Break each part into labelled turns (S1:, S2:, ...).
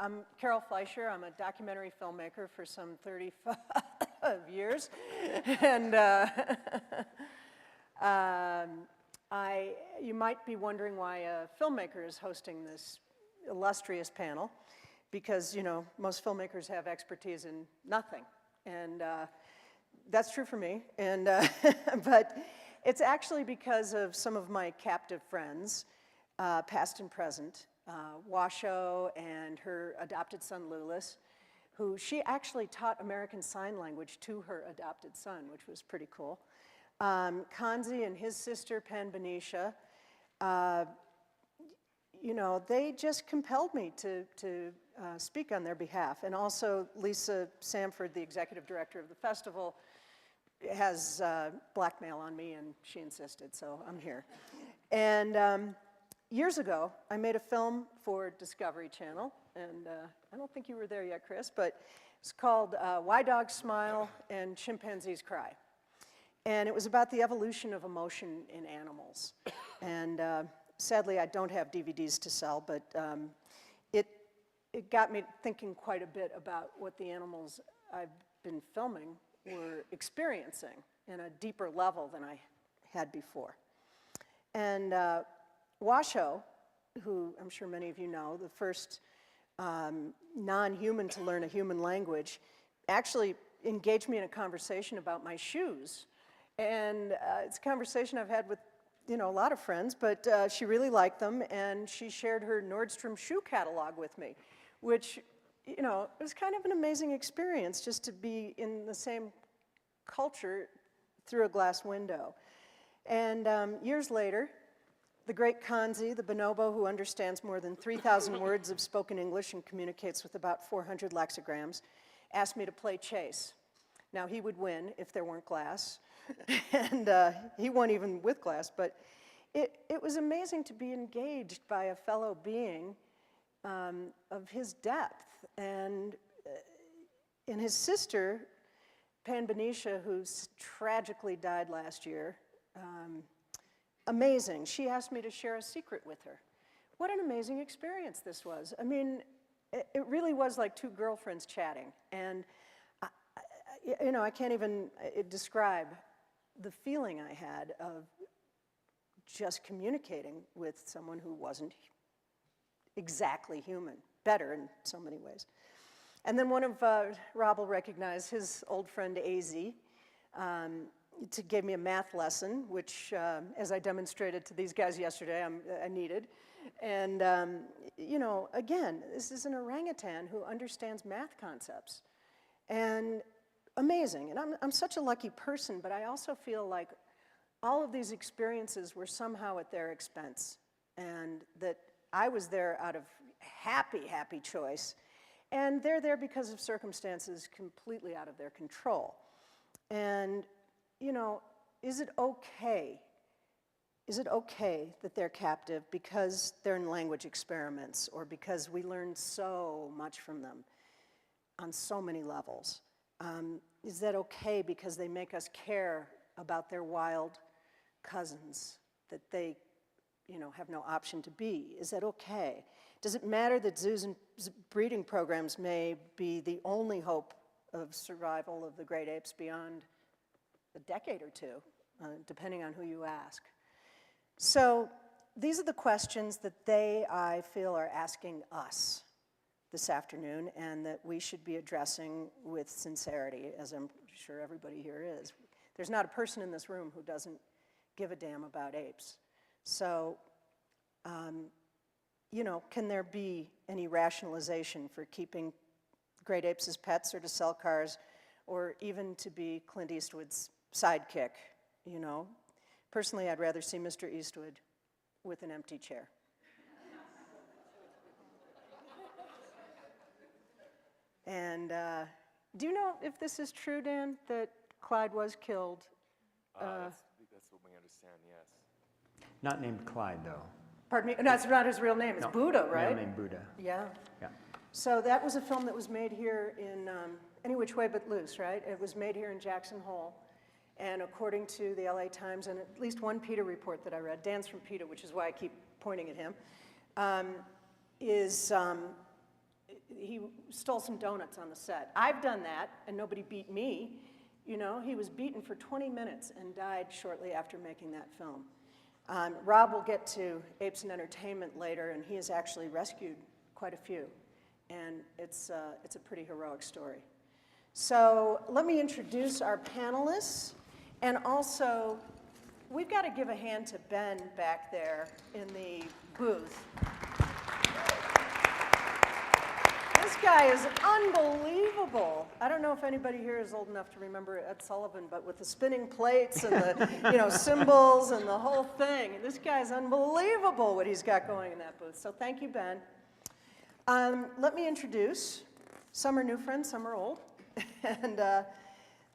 S1: I'm Carol Fleisher. I'm a documentary filmmaker for some 35 years. And you might be wondering why a filmmaker is hosting this illustrious panel, because, you know, most filmmakers have expertise in nothing. And that's true for me. And, but it's actually because of some of my captive friends, past and present, Washo and her adopted son, Lulis, who she actually taught American Sign Language to her adopted son, which was pretty cool. Kanzi and his sister, Pan Benicia, you know, they just compelled me to speak on their behalf. And also Lisa Samford, the executive director of the festival, has blackmail on me, and she insisted, so I'm here. And years ago, I made a film for Discovery Channel, and I don't think you were there yet, Chris, but it's called Why Dogs Smile and Chimpanzees Cry. And it was about the evolution of emotion in animals. And sadly, I don't have DVDs to sell, but it got me thinking quite a bit about what the animals I've been filming were experiencing in a deeper level than I had before. And Washo, who I'm sure many of you know, the first non-human to learn a human language, actually engaged me in a conversation about my shoes. And it's a conversation I've had with, you know, a lot of friends, but she really liked them, and she shared her Nordstrom shoe catalog with me, which, you know, it was kind of an amazing experience just to be in the same culture through a glass window. And years later, the great Kanzi, the bonobo who understands more than 3,000 words of spoken English and communicates with about 400 lexicograms, asked me to play chase. Now, he would win if there weren't glass, and he won even with glass, but it was amazing to be engaged by a fellow being of his depth. And his sister, Pan Benicia, who tragically died last year, amazing. She asked me to share a secret with her. What an amazing experience this was. I mean, it really was like two girlfriends chatting. And, you know, I can't even describe the feeling I had of just communicating with someone who wasn't exactly human, better in so many ways. And then one of, Rob will recognize his old friend AZ, gave me a math lesson, which, as I demonstrated to these guys yesterday, I needed. And, you know, again, this is an orangutan who understands math concepts. And amazing. And I'm such a lucky person, but I also feel like all of these experiences were somehow at their expense, and that I was there out of happy choice. And they're there because of circumstances completely out of their control. And, you know, is it okay? Is it okay that they're captive because they're in language experiments, or because we learn so much from them on so many levels? Is that okay because they make us care about their wild cousins that they, you know, have no option to be? Is that okay? Does it matter that zoos and breeding programs may be the only hope of survival of the great apes beyond a decade or two, depending on who you ask? So these are the questions that they, I feel, are asking us this afternoon, and that we should be addressing with sincerity, as I'm sure everybody here is. There's not a person in this room who doesn't give a damn about apes. So, you know, can there be any rationalization for keeping great apes as pets, or to sell cars, or even to be Clint Eastwood's sidekick, you know? Personally, I'd rather see Mr. Eastwood with an empty chair. And do you know if this is true, Dan, that Clyde was killed?
S2: That's what we understand, yes.
S3: Not named Clyde, though.
S1: Pardon me? No, it's not his real name. It's
S3: No,
S1: Buddha, right?
S3: Real name Buddha.
S1: Yeah.
S3: Yeah.
S1: So that was a film that was made here in Any Which Way But Loose, right? It was made here in Jackson Hole. And according to the LA Times, and at least one PETA report that I read, Dan's from PETA, which is why I keep pointing at him, he stole some donuts on the set. I've done that, and nobody beat me. You know, he was beaten for 20 minutes and died shortly after making that film. Rob will get to Apes and Entertainment later, and he has actually rescued quite a few. And it's a pretty heroic story. So let me introduce our panelists. And also, we've got to give a hand to Ben back there in the booth. This guy is unbelievable. I don't know if anybody here is old enough to remember Ed Sullivan, but with the spinning plates and the cymbals and the whole thing. This guy's unbelievable what he's got going in that booth. So thank you, Ben. Let me introduce. Some are new friends, some are old. And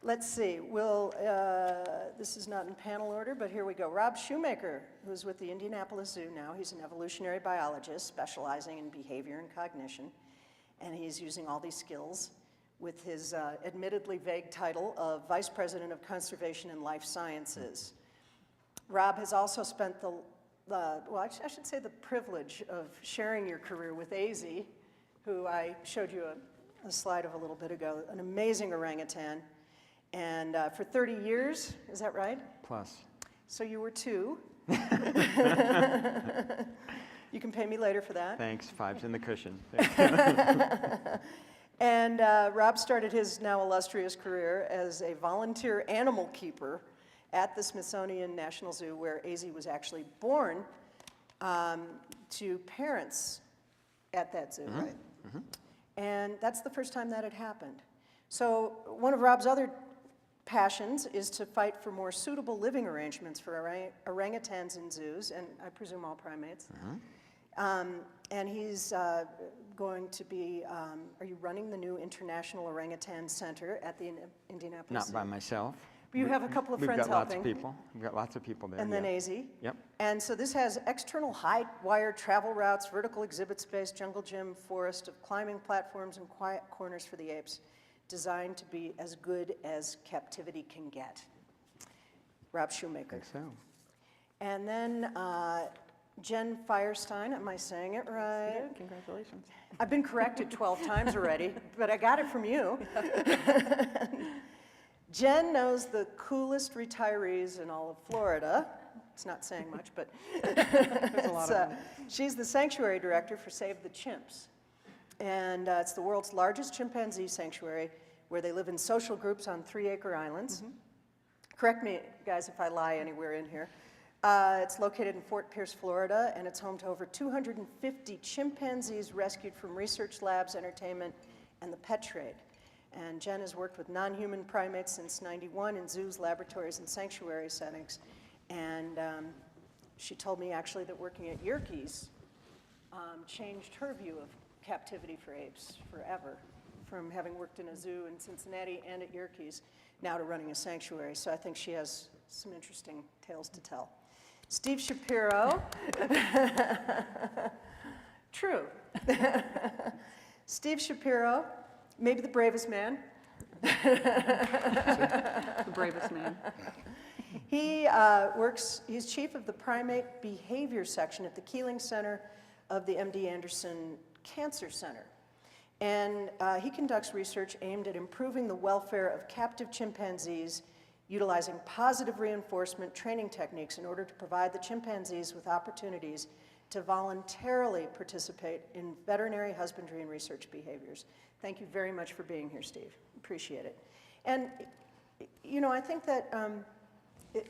S1: let's see. This is not in panel order, but here we go. Rob Shumaker, who's with the Indianapolis Zoo now. He's an evolutionary biologist specializing in behavior and cognition. And he's using all these skills with his admittedly vague title of Vice President of Conservation and Life Sciences. Rob has also spent I should say the privilege of sharing your career with AZ, who I showed you a slide of a little bit ago, an amazing orangutan. And for 30 years, is that right?
S3: Plus.
S1: So you were 2. You can pay me later for that.
S3: Thanks. 5's in the cushion.
S1: And Rob started his now illustrious career as a volunteer animal keeper at the Smithsonian National Zoo, where AZ was actually born to parents at that zoo, right? Mm-hmm. And that's the first time that had happened. So one of Rob's other passions is to fight for more suitable living arrangements for orangutans in zoos, and I presume all primates. Mm-hmm. And he's going to be, are you running the new International Orangutan Center at the Indianapolis Zoo?
S3: Not by myself.
S1: But you have a couple of friends
S3: helping.
S1: helping.
S3: We've got lots of people there.
S1: And then AZ.
S3: Yep.
S1: And so this has external high-wire travel routes, vertical exhibit space, jungle gym, forest of climbing platforms, and quiet corners for the apes, designed to be as good as captivity can get. Rob Shumaker.
S3: I think so.
S1: And then Jen Feuerstein, am I saying it right?
S4: Good, congratulations.
S1: I've been corrected 12 times already, but I got it from you. Jen knows the coolest retirees in all of Florida. It's not saying much, but
S4: There's a lot of them.
S1: She's the sanctuary director for Save the Chimps. And it's the world's largest chimpanzee sanctuary where they live in social groups on 3-acre islands. Mm-hmm. Correct me, guys, if I lie anywhere in here. It's located in Fort Pierce, Florida, and it's home to over 250 chimpanzees rescued from research labs, entertainment, and the pet trade. And Jen has worked with non-human primates since '91 in zoos, laboratories, and sanctuary settings. And she told me actually that working at Yerkes changed her view of captivity for apes forever, from having worked in a zoo in Cincinnati and at Yerkes, now to running a sanctuary. So I think she has some interesting tales to tell. Steve Schapiro. True. Steve Schapiro, maybe the bravest man.
S4: The bravest man.
S1: He's chief of the primate behavior section at the Keeling Center of the MD Anderson Cancer Center. And he conducts research aimed at improving the welfare of captive chimpanzees, utilizing positive reinforcement training techniques in order to provide the chimpanzees with opportunities to voluntarily participate in veterinary husbandry and research behaviors. Thank you very much for being here, Steve. Appreciate it. And, you know, I think that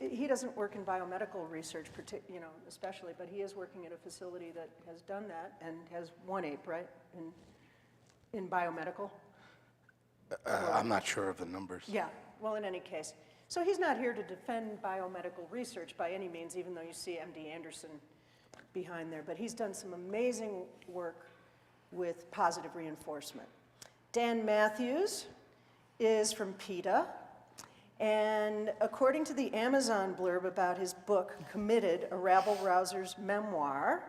S1: he doesn't work in biomedical research, especially, but he is working at a facility that has done that and has one ape, right, in biomedical?
S5: I'm not sure of the numbers.
S1: Yeah, well, in any case. So he's not here to defend biomedical research by any means, even though you see MD Anderson behind there, but he's done some amazing work with positive reinforcement. Dan Mathews is from PETA, and according to the Amazon blurb about his book, Committed, a rabble-rouser's memoir,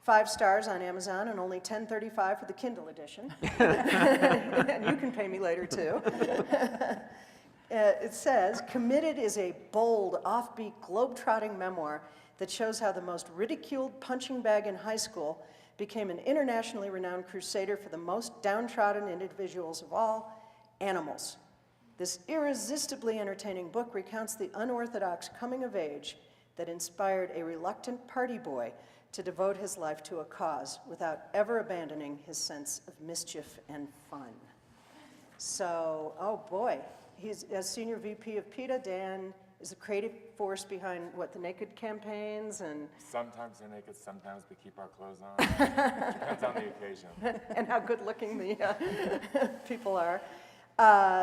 S1: 5 stars on Amazon and only $10.35 for the Kindle edition. And you can pay me later, too. It says, Committed is a bold, offbeat, globe-trotting memoir that shows how the most ridiculed punching bag in high school became an internationally renowned crusader for the most downtrodden individuals of all, animals. This irresistibly entertaining book recounts the unorthodox coming of age that inspired a reluctant party boy to devote his life to a cause without ever abandoning his sense of mischief and fun. So, oh boy, he's as Senior VP of PETA, Dan is a creative force behind what, the Naked campaigns and
S2: Sometimes they're naked, sometimes we keep our clothes on. Depends on the occasion.
S1: and how good looking the people are.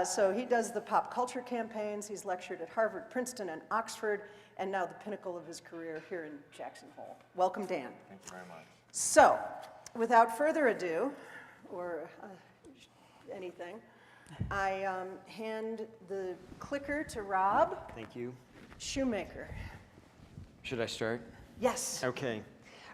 S1: So he does the pop culture campaigns. He's lectured at Harvard, Princeton, and Oxford, and now the pinnacle of his career here in Jackson Hole. Welcome, Dan.
S2: Thank you very much.
S1: So, without further ado, or anything, I hand the clicker to Rob
S3: Thank you.
S1: Shumaker.
S3: Should I start?
S1: Yes.
S3: Okay.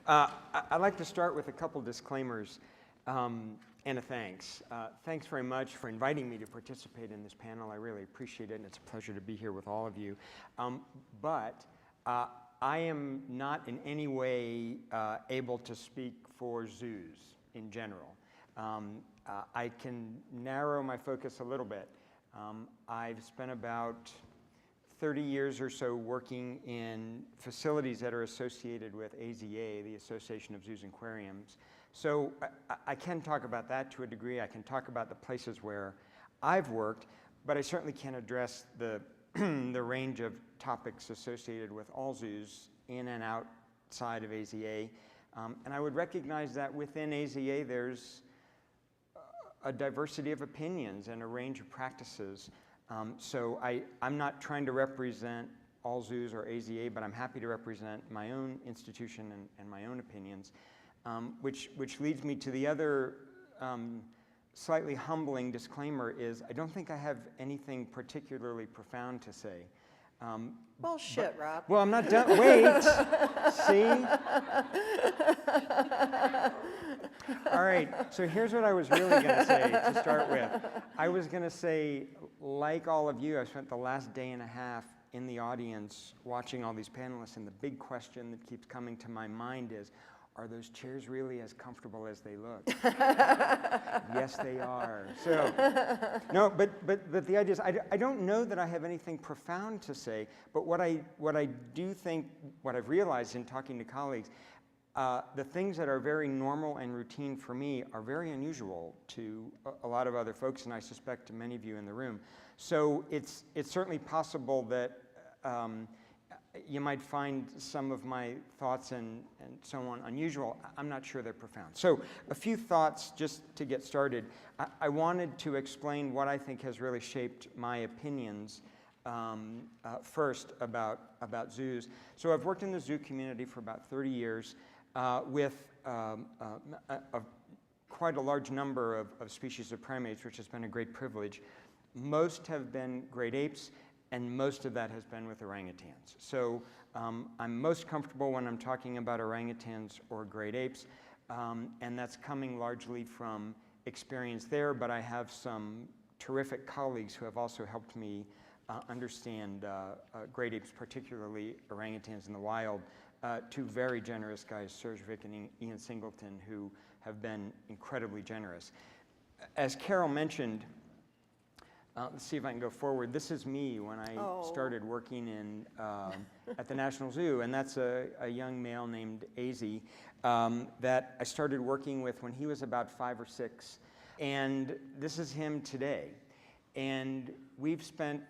S3: I'd like to start with a couple disclaimers and a thanks. Thanks very much for inviting me to participate in this panel. I really appreciate it, and it's a pleasure to be here with all of you. But I am not in any way able to speak for zoos in general. I can narrow my focus a little bit. I've spent about 30 years or so working in facilities that are associated with AZA, the Association of Zoos and Aquariums. So I can talk about that to a degree. I can talk about the places where I've worked, but I certainly can't address the, the range of topics associated with all zoos in and outside of AZA. And I would recognize that within AZA there's a diversity of opinions and a range of practices. So I'm not trying to represent all zoos or AZA, but I'm happy to represent my own institution and my own opinions, which leads me to the other slightly humbling disclaimer is I don't think I have anything particularly profound to say.
S1: Well, shit, Rob.
S3: Well, I'm not done. Wait. See? All right. So here's what I was really going to say to start with. I was going to say, like all of you, I've spent the last day and a half in the audience watching all these panelists, and the big question that keeps coming to my mind is, are those chairs really as comfortable as they look? Yes, they are. So, no, but the idea is, I don't know that I have anything profound to say, but what I do think, what I've realized in talking to colleagues, the things that are very normal and routine for me are very unusual to a lot of other folks, and I suspect to many of you in the room. So it's certainly possible that you might find some of my thoughts and so on unusual. I'm not sure they're profound. So a few thoughts just to get started. I wanted to explain what I think has really shaped my opinions first about zoos. So I've worked in the zoo community for about 30 years with quite a large number of species of primates, which has been a great privilege. Most have been great apes, and most of that has been with orangutans. So I'm most comfortable when I'm talking about orangutans or great apes, and that's coming largely from experience there, but I have some terrific colleagues who have also helped me understand great apes, particularly orangutans in the wild. Two very generous guys, Serge Vick and Ian Singleton, who have been incredibly generous. As Carol mentioned, let's see if I can go forward. This is me when I started working in, at the National Zoo, and that's a young male named AZ that I started working with when he was about 5 or 6. And this is him today. And we've spent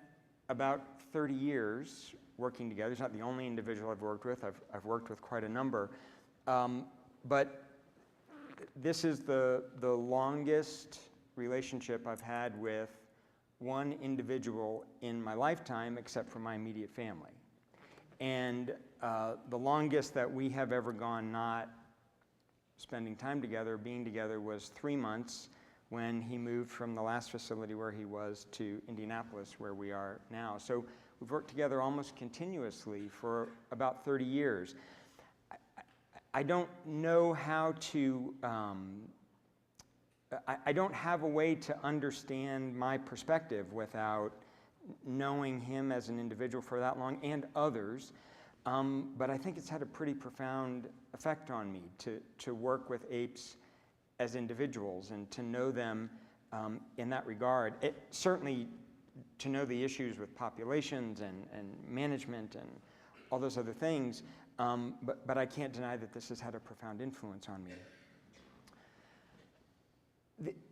S3: about 30 years working together. He's not the only individual I've worked with. I've worked with quite a number. But this is the longest relationship I've had with one individual in my lifetime, except for my immediate family. And the longest that we have ever gone not spending time together, being together, was 3 months when he moved from the last facility where he was to Indianapolis, where we are now. So we've worked together almost continuously for about 30 years. I don't know how to, I don't have a way to understand my perspective without knowing him as an individual for that long, and others. but I think it's had a pretty profound effect on me to work with apes as individuals and to know them in that regard. Certainly to know the issues with populations and management and all those other things, but I can't deny that this has had a profound influence on me.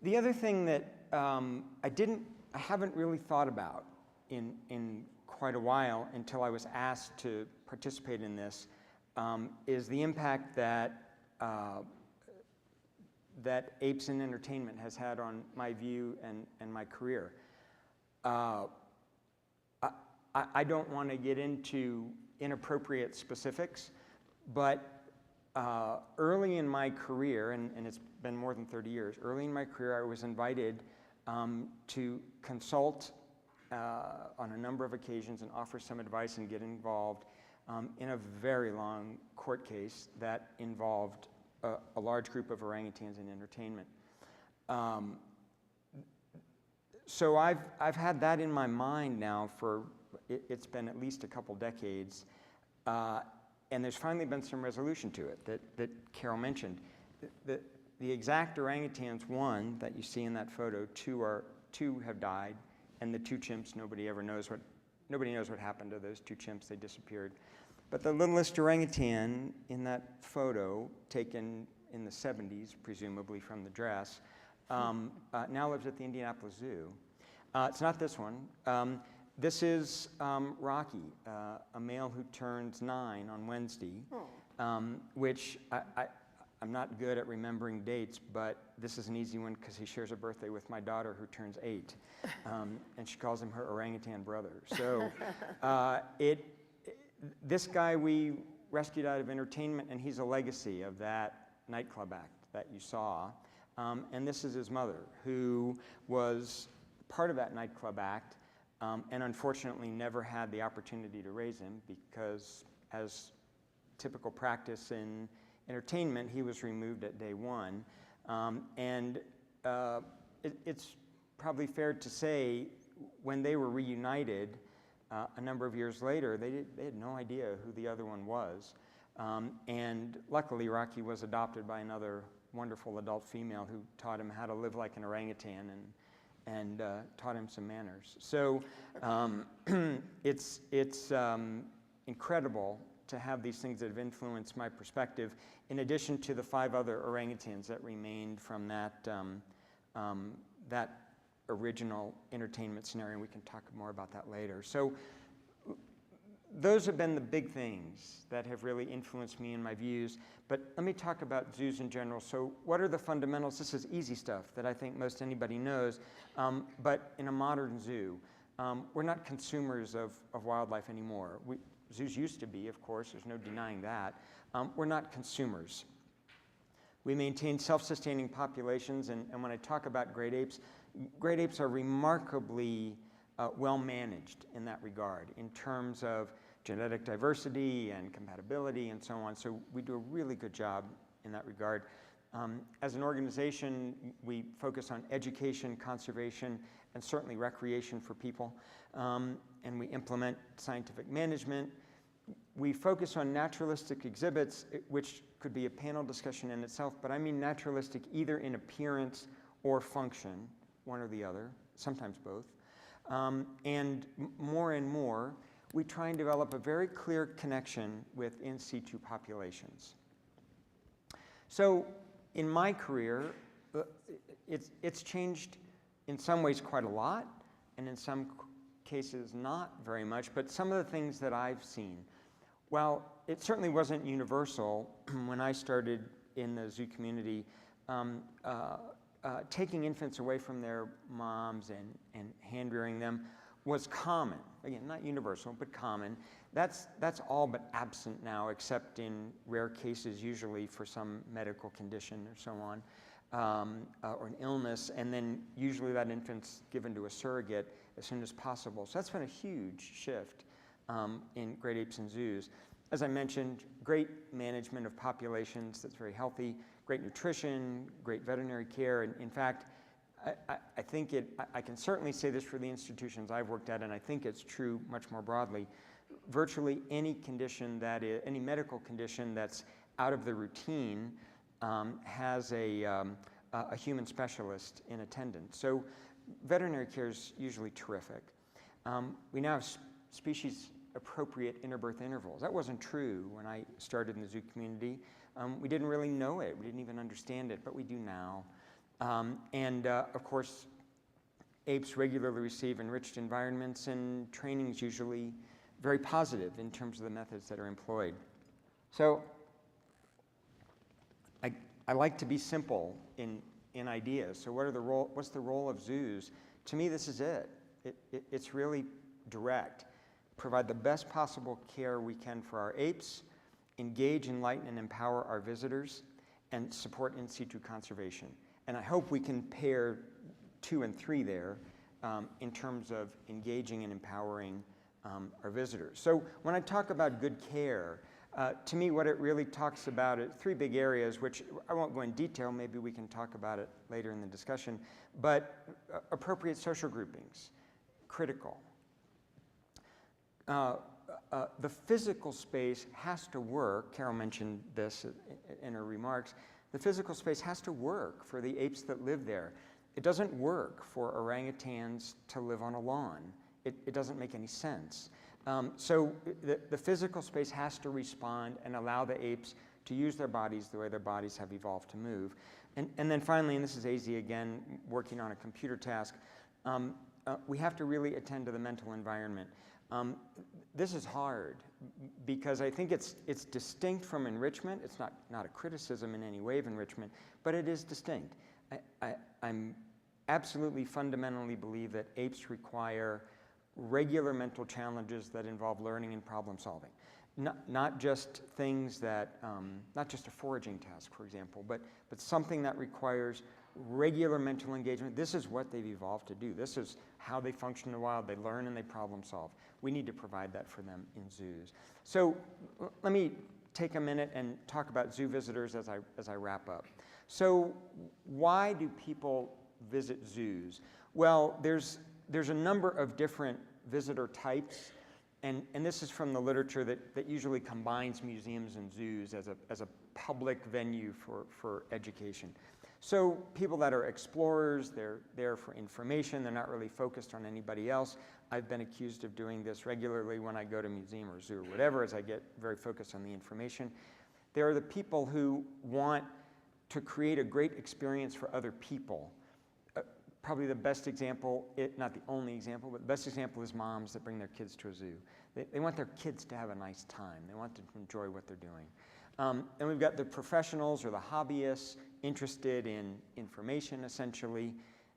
S3: The other thing that I haven't really thought about in quite a while until I was asked to participate in this is the impact that that apes in entertainment has had on my view and my career. I don't want to get into inappropriate specifics, but early in my career, and it's been more than 30 years, early in my career I was invited to consult on a number of occasions and offer some advice and get involved in a very long court case that involved a large group of orangutans in entertainment. So I've had that in my mind now for, it's been at least a couple decades, and there's finally been some resolution to it that Carol mentioned. The exact orangutans, one that you see in that photo, two have died, and the two chimps, nobody knows what happened to those two chimps. They disappeared. But the littlest orangutan in that photo, taken in the 70s, presumably from the dress, now lives at the Indianapolis Zoo. It's not this one. This is Rocky, a male who turns 9 on Wednesday, which I'm not good at remembering dates, but this is an easy one because he shares a birthday with my daughter who turns 8, and she calls him her orangutan brother. So this guy we rescued out of entertainment, and he's a legacy of that nightclub act that you saw. And this is his mother, who was part of that nightclub act, and unfortunately never had the opportunity to raise him because, as typical practice in entertainment, he was removed at day 1. It's probably fair to say when they were reunited a number of years later, they had no idea who the other one was. And luckily, Rocky was adopted by another wonderful adult female who taught him how to live like an orangutan and taught him some manners. So it's incredible to have these things that have influenced my perspective, in addition to the 5 other orangutans that remained from that, that original entertainment scenario. We can talk more about that later. So those have been the big things that have really influenced me and my views. But let me talk about zoos in general. So what are the fundamentals? This is easy stuff that I think most anybody knows. But in a modern zoo, we're not consumers of wildlife anymore. Zoos used to be, of course, there's no denying that. We're not consumers. We maintain self-sustaining populations, and when I talk about great apes are remarkably well managed in that regard in terms of genetic diversity and compatibility and so on. So we do a really good job in that regard. As an organization, we focus on education, conservation, and certainly recreation for people. And we implement scientific management. We focus on naturalistic exhibits, which could be a panel discussion in itself, but I mean naturalistic either in appearance or function, one or the other, sometimes both. And more, we try and develop a very clear connection with in situ populations. So in my career, it's changed in some ways quite a lot, and in some cases not very much, but some of the things that I've seen, well, it certainly wasn't universal when I started in the zoo community. Taking infants away from their moms and hand-rearing them was common. Again, not universal, but common. That's all but absent now, except in rare cases, usually for some medical condition or so on, or an illness, and then usually that infant's given to a surrogate as soon as possible. So that's been a huge shift in great apes and zoos. As I mentioned, great management of populations that's very healthy, great nutrition, great veterinary care. And in fact, I think I can certainly say this for the institutions I've worked at, and I think it's true much more broadly. virtually any condition that is, any medical condition that's out of the routine has a human specialist in attendance. So veterinary care is usually terrific. We now have species-appropriate interbirth intervals. That wasn't true when I started in the zoo community. We didn't really know it. We didn't even understand it, but we do now. Of course, apes regularly receive enriched environments, and training is usually very positive in terms of the methods that are employed. So I like to be simple in ideas. So what's the role of zoos? To me, this is it. It's really direct. Provide the best possible care we can for our apes, engage, enlighten, and empower our visitors, and support in situ conservation. And I hope we can pair 2 and 3 there in terms of engaging and empowering our visitors. So when I talk about good care, to me what it really talks about is 3 big areas, which I won't go in detail, maybe we can talk about it later in the discussion, but appropriate social groupings, critical. The physical space has to work. Carol mentioned this in her remarks. The physical space has to work for the apes that live there. It doesn't work for orangutans to live on a lawn. It doesn't make any sense. So the physical space has to respond and allow the apes to use their bodies the way their bodies have evolved to move. And then finally, and this is AZ again, working on a computer task, we have to really attend to the mental environment. This is hard because I think it's distinct from enrichment. It's not a criticism in any way of enrichment, but it is distinct. I'm absolutely fundamentally believe that apes require regular mental challenges that involve learning and problem solving. Not just things that, not just a foraging task, for example, but something that requires regular mental engagement. This is what they've evolved to do. This is how they function in the wild. They learn and they problem solve. We need to provide that for them in zoos. So let me take a minute and talk about zoo visitors as I wrap up. So why do people visit zoos? Well, there's a number of different visitor types, and this is from the literature that usually combines museums and zoos as a public venue for education. So people that are explorers, they're there for information, they're not really focused on anybody else. I've been accused of doing this regularly when I go to museum or zoo or whatever, as I get very focused on the information. There are the people who want to create a great experience for other people. Probably the best example, not the only example, but the best example is moms that bring their kids to a zoo. They want their kids to have a nice time. They want them to enjoy what they're doing. And we've got the professionals or the hobbyists interested in information, essentially,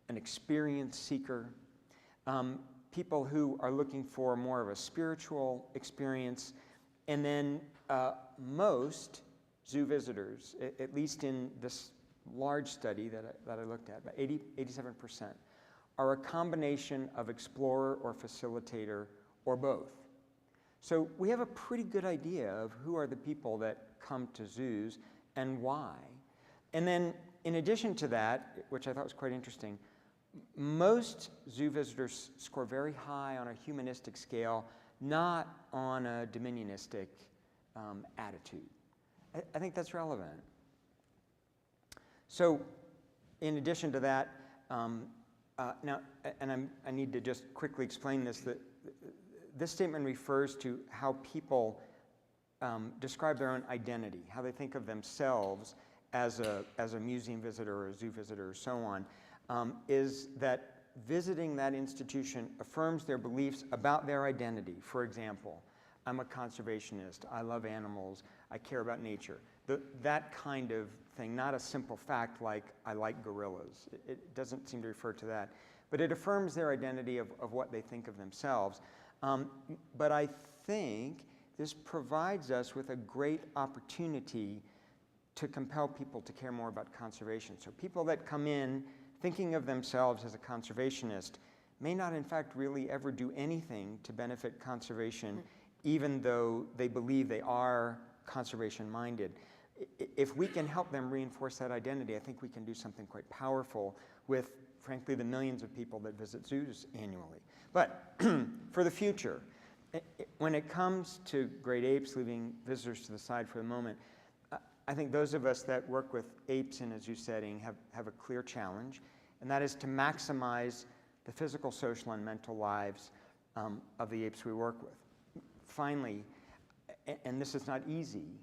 S3: an experience seeker, people who are looking for more of a spiritual experience, and then most zoo visitors, at least in this large study that I looked at, about 87%, are a combination of explorer or facilitator or both. So we have a pretty good idea of who are the people that come to zoos and why. And then in addition to that, which I thought was quite interesting, most zoo visitors score very high on a humanistic scale, not on a dominionistic attitude. I think that's relevant. So in addition to that, now, and I need to just quickly explain this, that this statement refers to how people describe their own identity, how they think of themselves as a museum visitor or a zoo visitor or so on, is that visiting that institution affirms their beliefs about their identity. For example, I'm a conservationist, I love animals, I care about nature. That kind of thing, not a simple fact like I like gorillas. It doesn't seem to refer to that. But it affirms their identity of what they think of themselves. But I think this provides us with a great opportunity to compel people to care more about conservation. So people that come in thinking of themselves as a conservationist may not in fact really ever do anything to benefit conservation, even though they believe they are conservation-minded. If we can help them reinforce that identity, I think we can do something quite powerful with, frankly, the millions of people that visit zoos annually. But for the future, when it comes to great apes, leaving visitors to the side for a moment, I think those of us that work with apes in a zoo setting have a clear challenge, and that is to maximize the physical, social, and mental lives of the apes we work with. Finally, and this is not easy,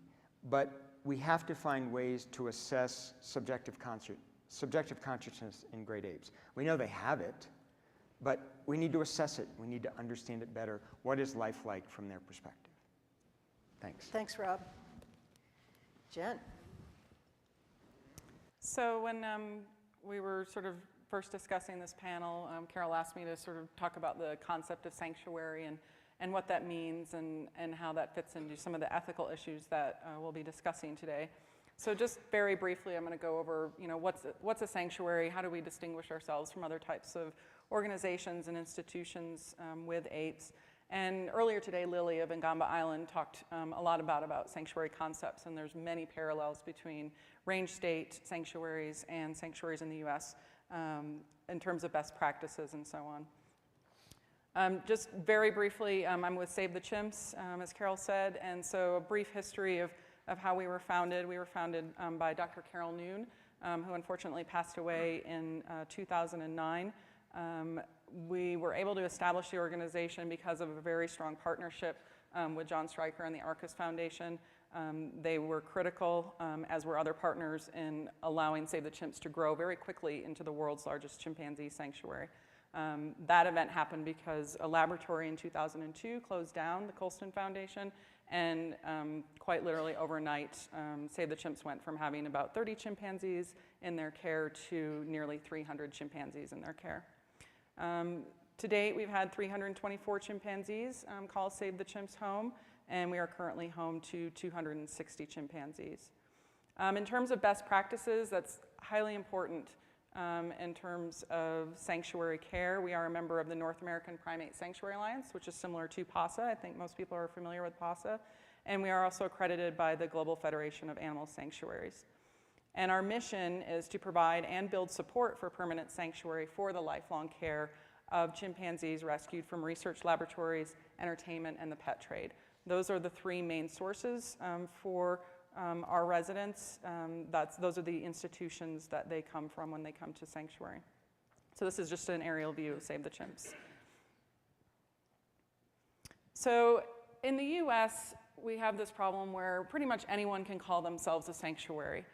S3: but we have to find ways to assess subjective consciousness in great apes. We know they have it, but we need to assess it. We need to understand it better. What is life like from their perspective? Thanks.
S1: Thanks, Rob. Jen?
S4: So when we were sort of first discussing this panel, Carol asked me to sort of talk about the concept of sanctuary and what that means and how that fits into some of the ethical issues that we'll be discussing today. So just very briefly, I'm going to go over, what's a sanctuary? How do we distinguish ourselves from other types of organizations and institutions with apes? And earlier today, Lily of Ngamba Island talked a lot about sanctuary concepts, and there's many parallels between range state sanctuaries and sanctuaries in the US in terms of best practices and so on. Just very briefly, I'm with Save the Chimps, as Carol said, and so a brief history of how we were founded. We were founded by Dr. Carol Noon, who unfortunately passed away in 2009. We were able to establish the organization because of a very strong partnership with John Stryker and the Arcus Foundation. They were critical, as were other partners, in allowing Save the Chimps to grow very quickly into the world's largest chimpanzee sanctuary. That event happened because a laboratory in 2002 closed down the Colston Foundation, and quite literally overnight, Save the Chimps went from having about 30 chimpanzees in their care to nearly 300 chimpanzees in their care. To date, we've had 324 chimpanzees call Save the Chimps home, and we are currently home to 260 chimpanzees. In terms of best practices, that's highly important in terms of sanctuary care. We are a member of the North American Primate Sanctuary Alliance, which is similar to PASA. I think most people are familiar with PASA. And we are also accredited by the Global Federation of Animal Sanctuaries. And our mission is to provide and build support for permanent sanctuary for the lifelong care of chimpanzees rescued from research laboratories, entertainment, and the pet trade. Those are the three main sources for our residents. Those are the institutions that they come from when they come to sanctuary. So this is just an aerial view of Save the Chimps. So in the US, we have this problem where pretty much anyone can call themselves a sanctuary.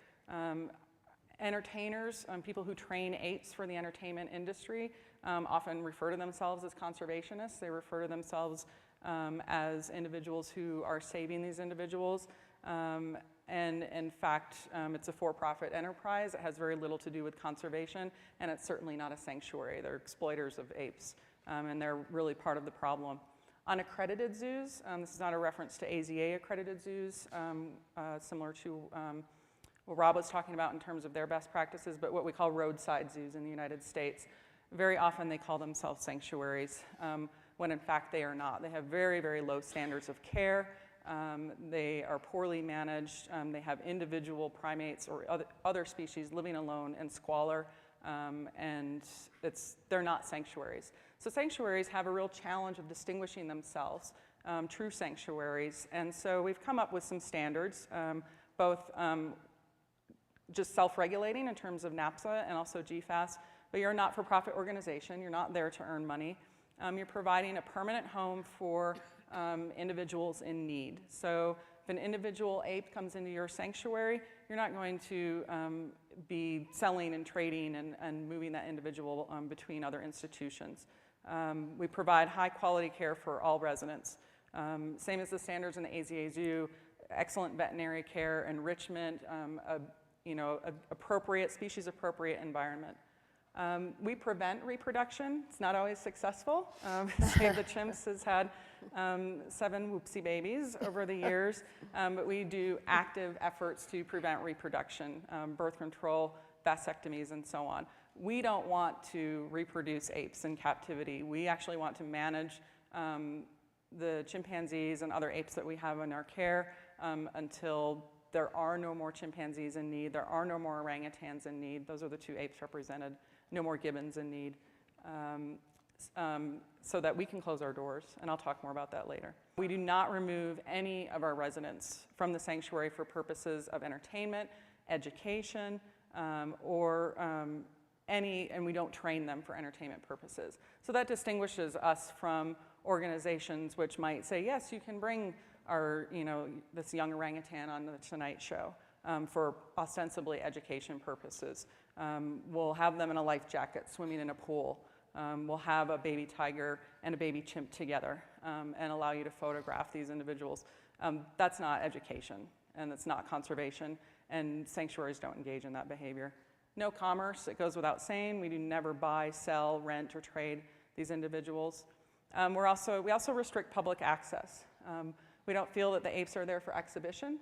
S4: Entertainers, people who train apes for the entertainment industry, often refer to themselves as conservationists. They refer to themselves as individuals who are saving these individuals. And in fact, it's a for-profit enterprise. It has very little to do with conservation, and it's certainly not a sanctuary. They're exploiters of apes, and they're really part of the problem. On accredited zoos, this is not a reference to AZA accredited zoos, similar to what Rob was talking about in terms of their best practices, but what we call roadside zoos in the United States. Very often they call themselves sanctuaries, when in fact they are not. They have very, very low standards of care. They are poorly managed. They have individual primates or other species living alone in squalor, and they're not sanctuaries. So sanctuaries have a real challenge of distinguishing themselves, true sanctuaries. And so we've come up with some standards, both just self-regulating in terms of NAPSA and also GFAS, but you're a not-for-profit organization. You're not there to earn money. You're providing a permanent home for individuals in need. So if an individual ape comes into your sanctuary, you're not going to be selling and trading and moving that individual between other institutions. We provide high-quality care for all residents. Same as the standards in the AZA Zoo, excellent veterinary care, enrichment, appropriate, species-appropriate environment. We prevent reproduction. It's not always successful. Save the Chimps has had 7 whoopsie babies over the years, but we do active efforts to prevent reproduction, birth control, vasectomies, and so on. We don't want to reproduce apes in captivity. We actually want to manage the chimpanzees and other apes that we have in our care until there are no more chimpanzees in need, there are no more orangutans in need. Those are the 2 apes represented. No more gibbons in need. so that we can close our doors, and I'll talk more about that later. We do not remove any of our residents from the sanctuary for purposes of entertainment, education, and we don't train them for entertainment purposes. So that distinguishes us from organizations which might say, yes, you can bring our, this young orangutan on the Tonight Show for ostensibly education purposes. We'll have them in a life jacket swimming in a pool. We'll have a baby tiger and a baby chimp together and allow you to photograph these individuals. That's not education, and it's not conservation, and sanctuaries don't engage in that behavior. No commerce, it goes without saying. We do never buy, sell, rent, or trade these individuals. We also restrict public access. We don't feel that the apes are there for exhibition.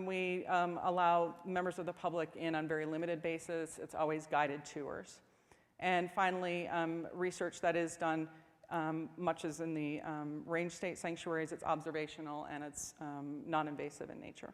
S4: We allow members of the public in on very limited basis. It's always guided tours. And finally, research that is done, much as in the range state sanctuaries, it's observational and it's non-invasive in nature.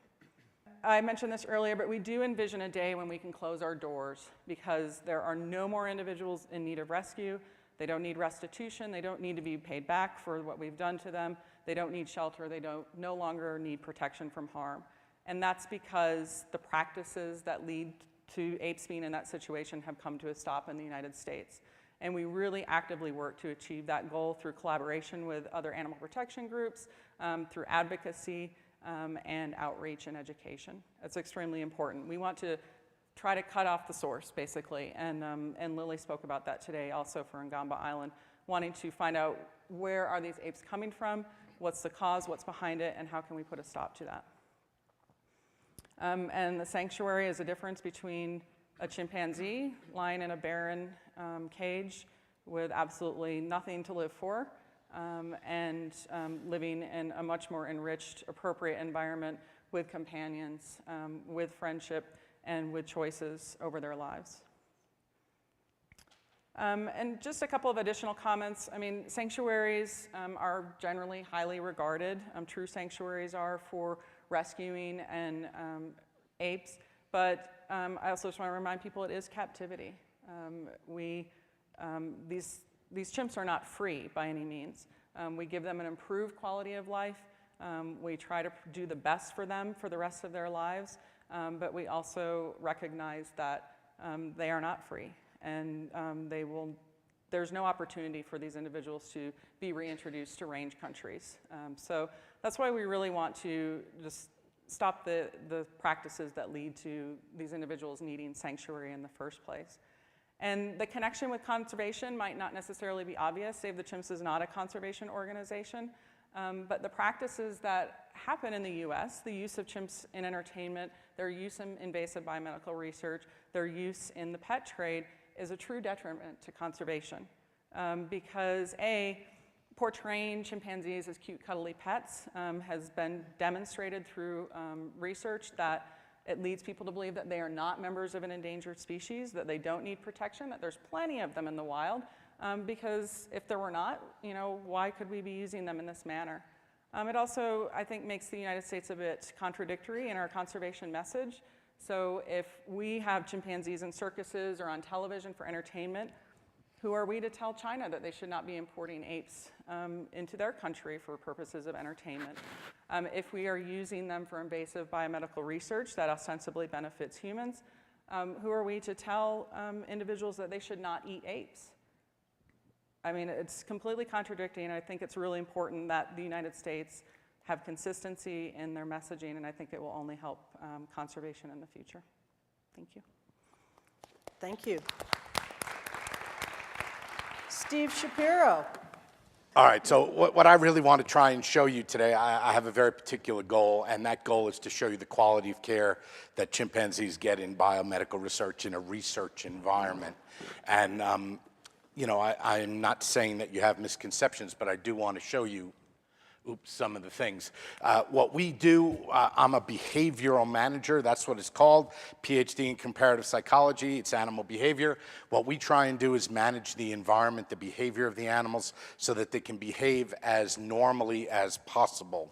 S4: I mentioned this earlier, but we do envision a day when we can close our doors because there are no more individuals in need of rescue. They don't need restitution. They don't need to be paid back for what we've done to them. They don't need shelter. They no longer need protection from harm. And that's because the practices that lead to apes being in that situation have come to a stop in the United States. And we really actively work to achieve that goal through collaboration with other animal protection groups, through advocacy, and outreach and education. It's extremely important. We want to try to cut off the source, basically, and Lily spoke about that today also for Ngamba Island, wanting to find out where are these apes coming from, what's the cause, what's behind it, and how can we put a stop to that. And the sanctuary is a difference between a chimpanzee lying in a barren cage with absolutely nothing to live for, and living in a much more enriched, appropriate environment with companions, with friendship, and with choices over their lives. And just a couple of additional comments. I mean, sanctuaries are generally highly regarded. True sanctuaries are for rescuing and apes, but I also just want to remind people it is captivity. These chimps are not free by any means. We give them an improved quality of life. We try to do the best for them for the rest of their lives, but we also recognize that they are not free, and there's no opportunity for these individuals to be reintroduced to range countries. So that's why we really want to just stop the practices that lead to these individuals needing sanctuary in the first place. And the connection with conservation might not necessarily be obvious. Save the Chimps is not a conservation organization, but the practices that happen in the US, the use of chimps in entertainment, their use in invasive biomedical research, their use in the pet trade is a true detriment to conservation. Because portraying chimpanzees as cute, cuddly pets has been demonstrated through research that it leads people to believe that they are not members of an endangered species, that they don't need protection, that there's plenty of them in the wild, because if there were not, why could we be using them in this manner? It also, I think, makes the United States a bit contradictory in our conservation message. So if we have chimpanzees in circuses or on television for entertainment, who are we to tell China that they should not be importing apes into their country for purposes of entertainment? If we are using them for invasive biomedical research that ostensibly benefits humans, who are we to tell individuals that they should not eat apes? I mean, it's completely contradicting, and I think it's really important that the United States have consistency in their messaging, and I think it will only help conservation in the future. Thank you.
S1: Thank you. Steve Schapiro.
S5: All right, so what I really want to try and show you today, I have a very particular goal, and that goal is to show you the quality of care that chimpanzees get in biomedical research in a research environment. And, I'm not saying that you have misconceptions, but I do want to show you some of the things. What we do, I'm a behavioral manager, that's what it's called, PhD in comparative psychology, it's animal behavior. What we try and do is manage the environment, the behavior of the animals, so that they can behave as normally as possible.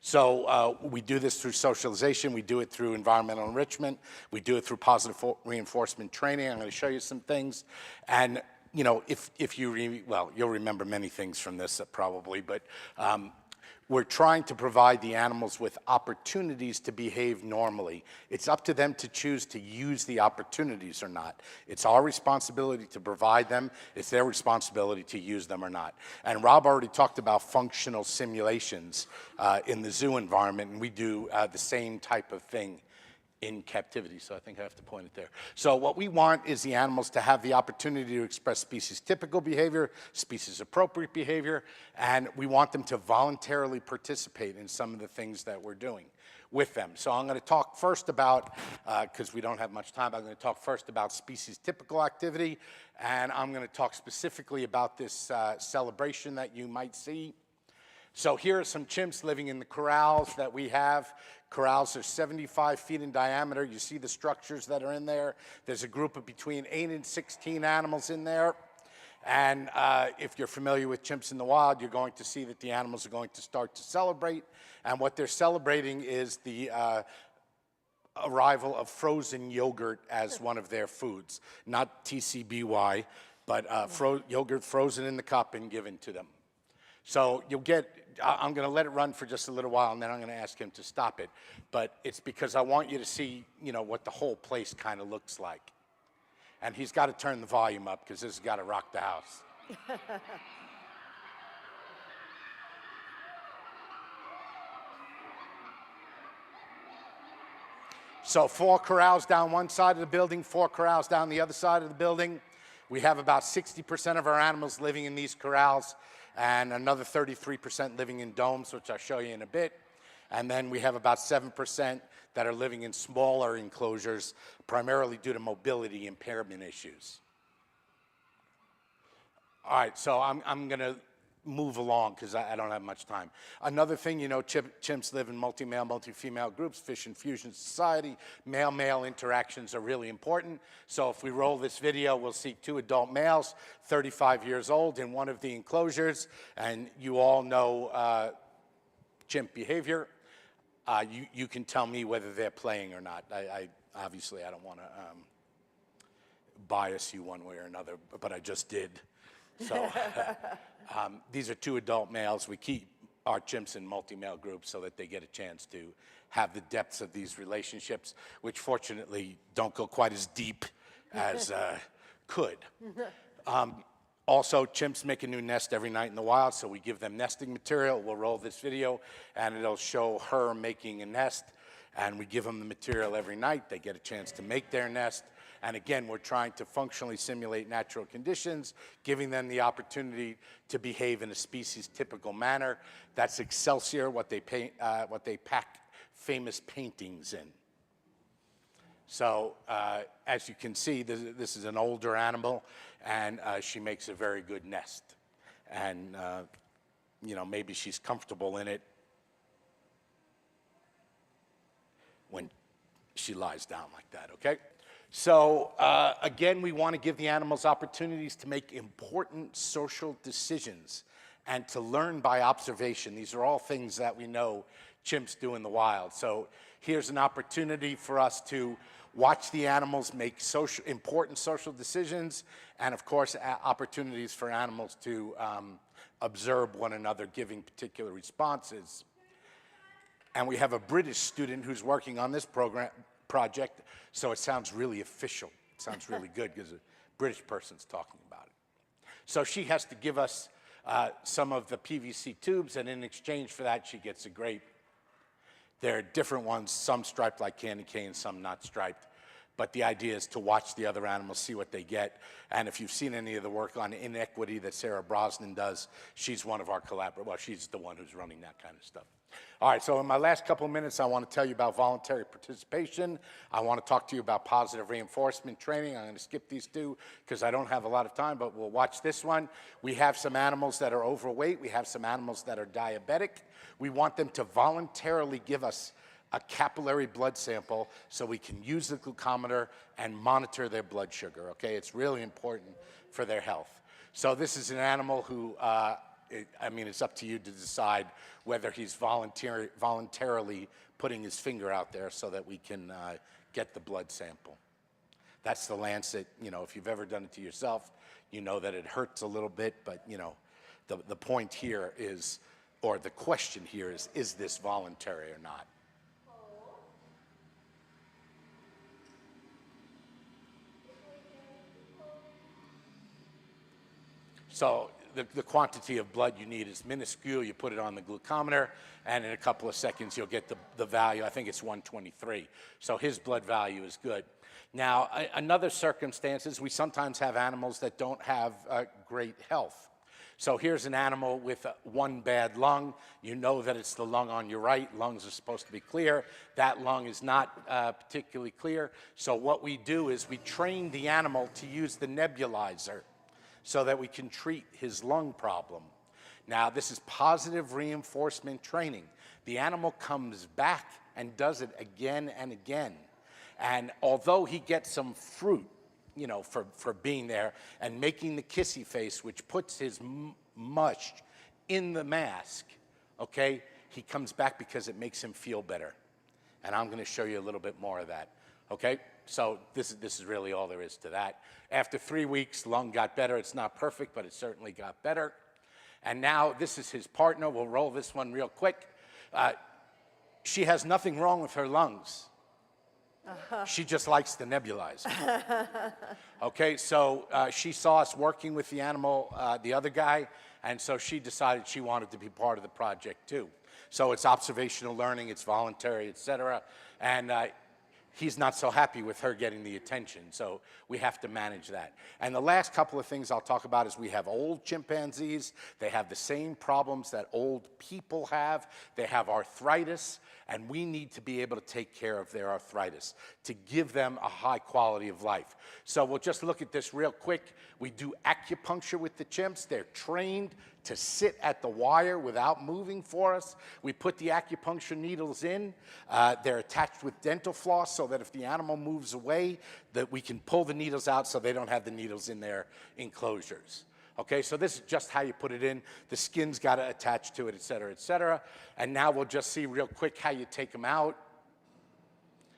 S5: So we do this through socialization, we do it through environmental enrichment, we do it through positive reinforcement training. I'm going to show you some things. And you know, if you, well, you'll remember many things from this probably, but we're trying to provide the animals with opportunities to behave normally. It's up to them to choose to use the opportunities or not. It's our responsibility to provide them. It's their responsibility to use them or not. And Rob already talked about functional simulations in the zoo environment, and we do the same type of thing in captivity, so I think I have to point it there. So what we want is the animals to have the opportunity to express species-typical behavior, species-appropriate behavior, and we want them to voluntarily participate in some of the things that we're doing with them. So I'm going to talk first about, because we don't have much time, I'm going to talk first about species-typical activity, and I'm going to talk specifically about this celebration that you might see. So here are some chimps living in the corrals that we have. Corrals are 75 feet in diameter. You see the structures that are in there. There's a group of between 8 and 16 animals in there. And if you're familiar with chimps in the wild, you're going to see that the animals are going to start to celebrate. And what they're celebrating is the arrival of frozen yogurt as one of their foods. Not TCBY, but yogurt frozen in the cup and given to them. So you'll get, I'm going to let it run for just a little while, and then I'm going to ask him to stop it. But it's because I want you to see, you know, what the whole place kind of looks like. And he's got to turn the volume up because this has got to rock the house. So 4 corrals down one side of the building, 4 corrals down the other side of the building. We have about 60% of our animals living in these corrals, and another 33% living in domes, which I'll show you in a bit. And then we have about 7% that are living in smaller enclosures, primarily due to mobility impairment issues. All right, so I'm going to move along because I don't have much time. Another thing, you know, chimps live in multi-male, multi-female groups, fish and fusion society. Male-male interactions are really important. So if we roll this video, we'll see 2 adult males, 35 years old, in one of the enclosures. And you all know chimp behavior. You can tell me whether they're playing or not. Obviously, I don't want to bias you one way or another, but I just did. So these are 2 adult males. We keep our chimps in multi-male groups so that they get a chance to have the depths of these relationships, which fortunately don't go quite as deep as could. Also, chimps make a new nest every night in the wild, so we give them nesting material. We'll roll this video, and it'll show her making a nest, and we give them the material every night. They get a chance to make their nest. And again, we're trying to functionally simulate natural conditions, giving them the opportunity to behave in a species-typical manner. That's Excelsior, what they pack famous paintings in. So as you can see, this is an older animal, and she makes a very good nest. And you know, maybe she's comfortable in it when she lies down like that, okay? So again, we want to give the animals opportunities to make important social decisions and to learn by observation. These are all things that we know chimps do in the wild. So here's an opportunity for us to watch the animals make important social decisions, and of course, opportunities for animals to observe one another giving particular responses. And we have a British student who's working on this project, so it sounds really official. It sounds really good because a British person's talking about it. So she has to give us some of the PVC tubes, and in exchange for that, she gets a grape. There are different ones, some striped like candy cane, some not striped. But the idea is to watch the other animals, see what they get. And if you've seen any of the work on inequity that Sarah Brosnan does, she's one of our collaborators. Well, she's the one who's running that kind of stuff. All right, so in my last couple of minutes, I want to tell you about voluntary participation. I want to talk to you about positive reinforcement training. I'm going to skip these 2 because I don't have a lot of time, but we'll watch this one. We have some animals that are overweight. We have some animals that are diabetic. We want them to voluntarily give us a capillary blood sample so we can use the glucometer and monitor their blood sugar, okay? It's really important for their health. So this is an animal who, I mean, it's up to you to decide whether he's voluntarily putting his finger out there so that we can get the blood sample. That's the lancet. You know, if you've ever done it to yourself, you know that it hurts a little bit, but you know, the point here is, or the question here is this voluntary or not? So the quantity of blood you need is minuscule. You put it on the glucometer, and in a couple of seconds, you'll get the value. I think it's 123. So his blood value is good. Now, another circumstance is we sometimes have animals that don't have great health. So here's an animal with one bad lung. You know that it's the lung on your right. Lungs are supposed to be clear. That lung is not particularly clear. So what we do is we train the animal to use the nebulizer so that we can treat his lung problem. Now, this is positive reinforcement training. The animal comes back and does it again and again. And although he gets some fruit, you know, for being there and making the kissy face, which puts his mush in the mask, okay, he comes back because it makes him feel better. And I'm going to show you a little bit more of that, okay? So this is really all there is to that. After 3 weeks, lung got better. It's not perfect, but it certainly got better. And now this is his partner. We'll roll this one real quick. She has nothing wrong with her lungs. She just likes the nebulizer. Okay, so she saw us working with the animal, the other guy, and so she decided she wanted to be part of the project too. So it's observational learning, it's voluntary, et cetera, and he's not so happy with her getting the attention, so we have to manage that. And the last couple of things I'll talk about is we have old chimpanzees. They have the same problems that old people have. They have arthritis, and we need to be able to take care of their arthritis to give them a high quality of life. So we'll just look at this real quick. We do acupuncture with the chimps. They're trained to sit at the wire without moving for us. We put the acupuncture needles in. They're attached with dental floss so that if the animal moves away, that we can pull the needles out so they don't have the needles in their enclosures. Okay, so this is just how you put it in. The skin's got to attach to it, et cetera, et cetera. And now we'll just see real quick how you take them out.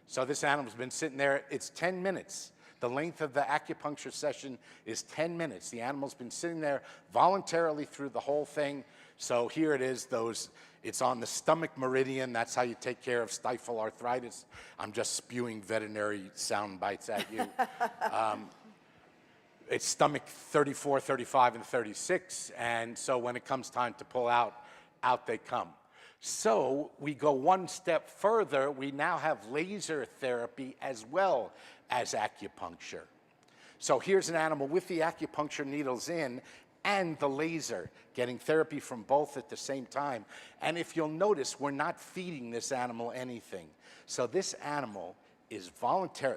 S5: So this animal's been sitting there. It's 10 minutes. The length of the acupuncture session is 10 minutes. The animal's been sitting there voluntarily through the whole thing. So here it is, it's on the stomach meridian. That's how you take care of stifle arthritis. I'm just spewing veterinary sound bites at you. It's stomach 34, 35, and 36. And so when it comes time to pull out they come. So we go one step further. We now have laser therapy as well as acupuncture. So here's an animal with the acupuncture needles in and the laser, getting therapy from both at the same time. And if you'll notice, we're not feeding this animal anything. So this animal is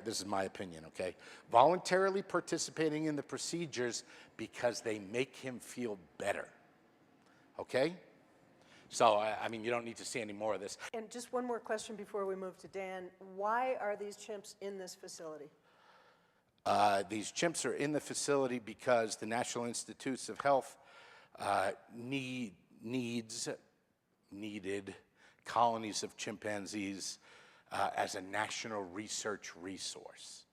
S5: this is my opinion, okay? Voluntarily participating in the procedures because they make him feel better, okay? So, I mean, you don't need to see any more of this.
S1: And just one more question before we move to Dan. Why are these chimps in this facility?
S5: These chimps are in the facility because the National Institutes of Health needed colonies of chimpanzees as a national research resource.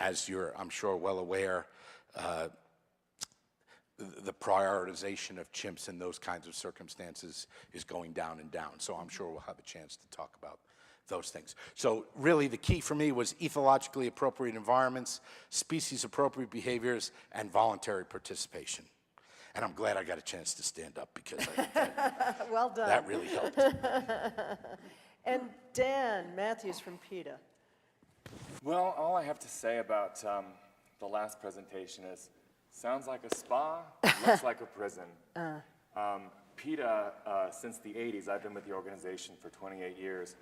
S5: As you're, I'm sure, well aware, the prioritization of chimps in those kinds of circumstances is going down and down. So I'm sure we'll have a chance to talk about those things. So really the key for me was ethologically appropriate environments, species appropriate behaviors, and voluntary participation. And I'm glad I got a chance to stand up because I think that,
S1: well done.
S5: that really helped.
S1: And Dan Mathews from PETA.
S2: Well, all I have to say about the last presentation is, sounds like a spa, looks like a prison. PETA, since the 80s, I've been with the organization for 28 years,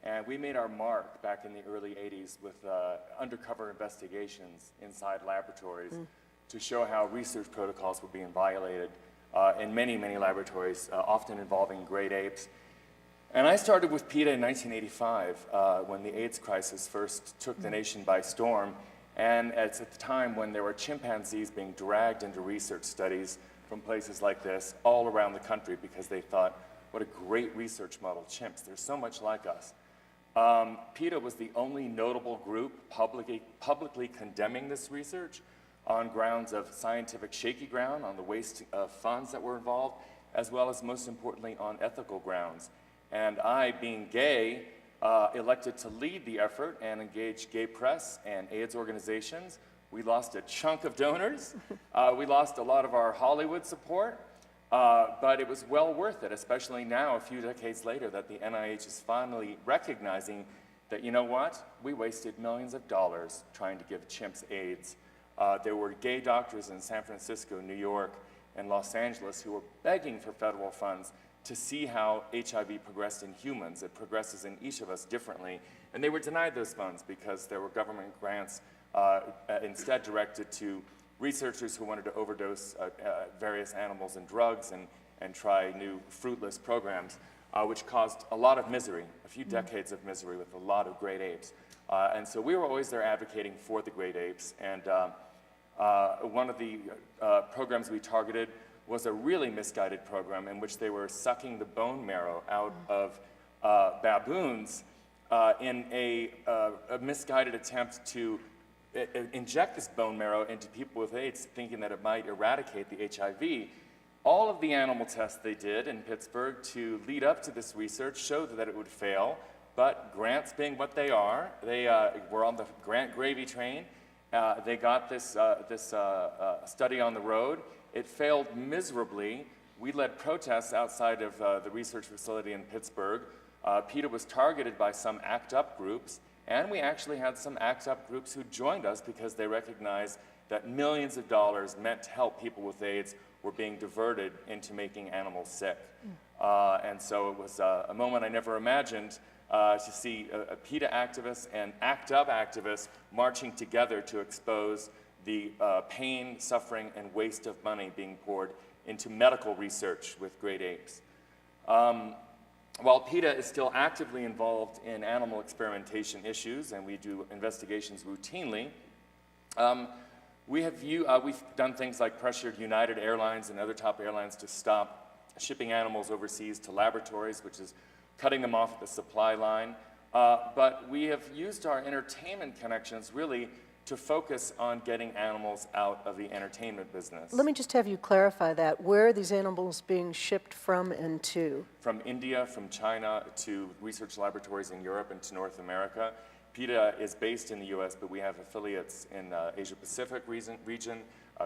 S2: and we made our mark back in the early 80s with undercover investigations inside laboratories to show how research protocols were being violated in many, many laboratories, often involving great apes. And I started with PETA in 1985 when the AIDS crisis first took the nation by storm. And it's at the time when there were chimpanzees being dragged into research studies from places like this all around the country because they thought, what a great research model, chimps. They're so much like us. PETA was the only notable group publicly condemning this research on grounds of scientific shaky ground, on the waste of funds that were involved, as well as, most importantly, on ethical grounds. And I, being gay, elected to lead the effort and engage gay press and AIDS organizations. We lost a chunk of donors. We lost a lot of our Hollywood support. But it was well worth it, especially now, a few decades later, that the NIH is finally recognizing that, you know what, we wasted millions of dollars trying to give chimps AIDS. There were gay doctors in San Francisco, New York, and Los Angeles who were begging for federal funds to see how HIV progressed in humans. It progresses in each of us differently. And they were denied those funds because there were government grants instead directed to researchers who wanted to overdose various animals and drugs and try new fruitless programs, which caused a lot of misery, a few decades of misery with a lot of great apes. And so we were always there advocating for the great apes. And one of the programs we targeted was a really misguided program in which they were sucking the bone marrow out of baboons in a misguided attempt to inject this bone marrow into people with AIDS, thinking that it might eradicate the HIV. All of the animal tests they did in Pittsburgh to lead up to this research showed that it would fail, but grants being what they are, they were on the grant gravy train. They got this study on the road. It failed miserably. We led protests outside of the research facility in Pittsburgh. PETA was targeted by some ACT UP groups, and we actually had some ACT UP groups who joined us because they recognized that millions of dollars meant to help people with AIDS were being diverted into making animals sick. And so it was a moment I never imagined to see a PETA activists and ACT UP activists marching together to expose the pain, suffering, and waste of money being poured into medical research with great apes. While PETA is still actively involved in animal experimentation issues, and we do investigations routinely, we've done things like pressured United Airlines and other top airlines to stop shipping animals overseas to laboratories, which is cutting them off at the supply line. But we have used our entertainment connections really to focus on getting animals out of the entertainment business.
S1: Let me just have you clarify that. Where are these animals being shipped from and to?
S2: From India, from China, to research laboratories in Europe and to North America. PETA is based in the US, but we have affiliates in Asia Pacific region,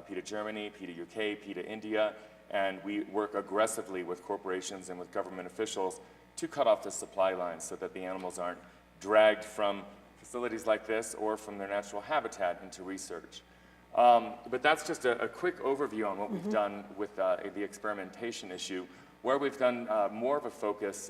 S2: PETA Germany, PETA UK, PETA India, and we work aggressively with corporations and with government officials to cut off the supply lines so that the animals aren't dragged from facilities like this or from their natural habitat into research. But that's just a quick overview on what we've done with the experimentation issue. Where we've done more of a focus,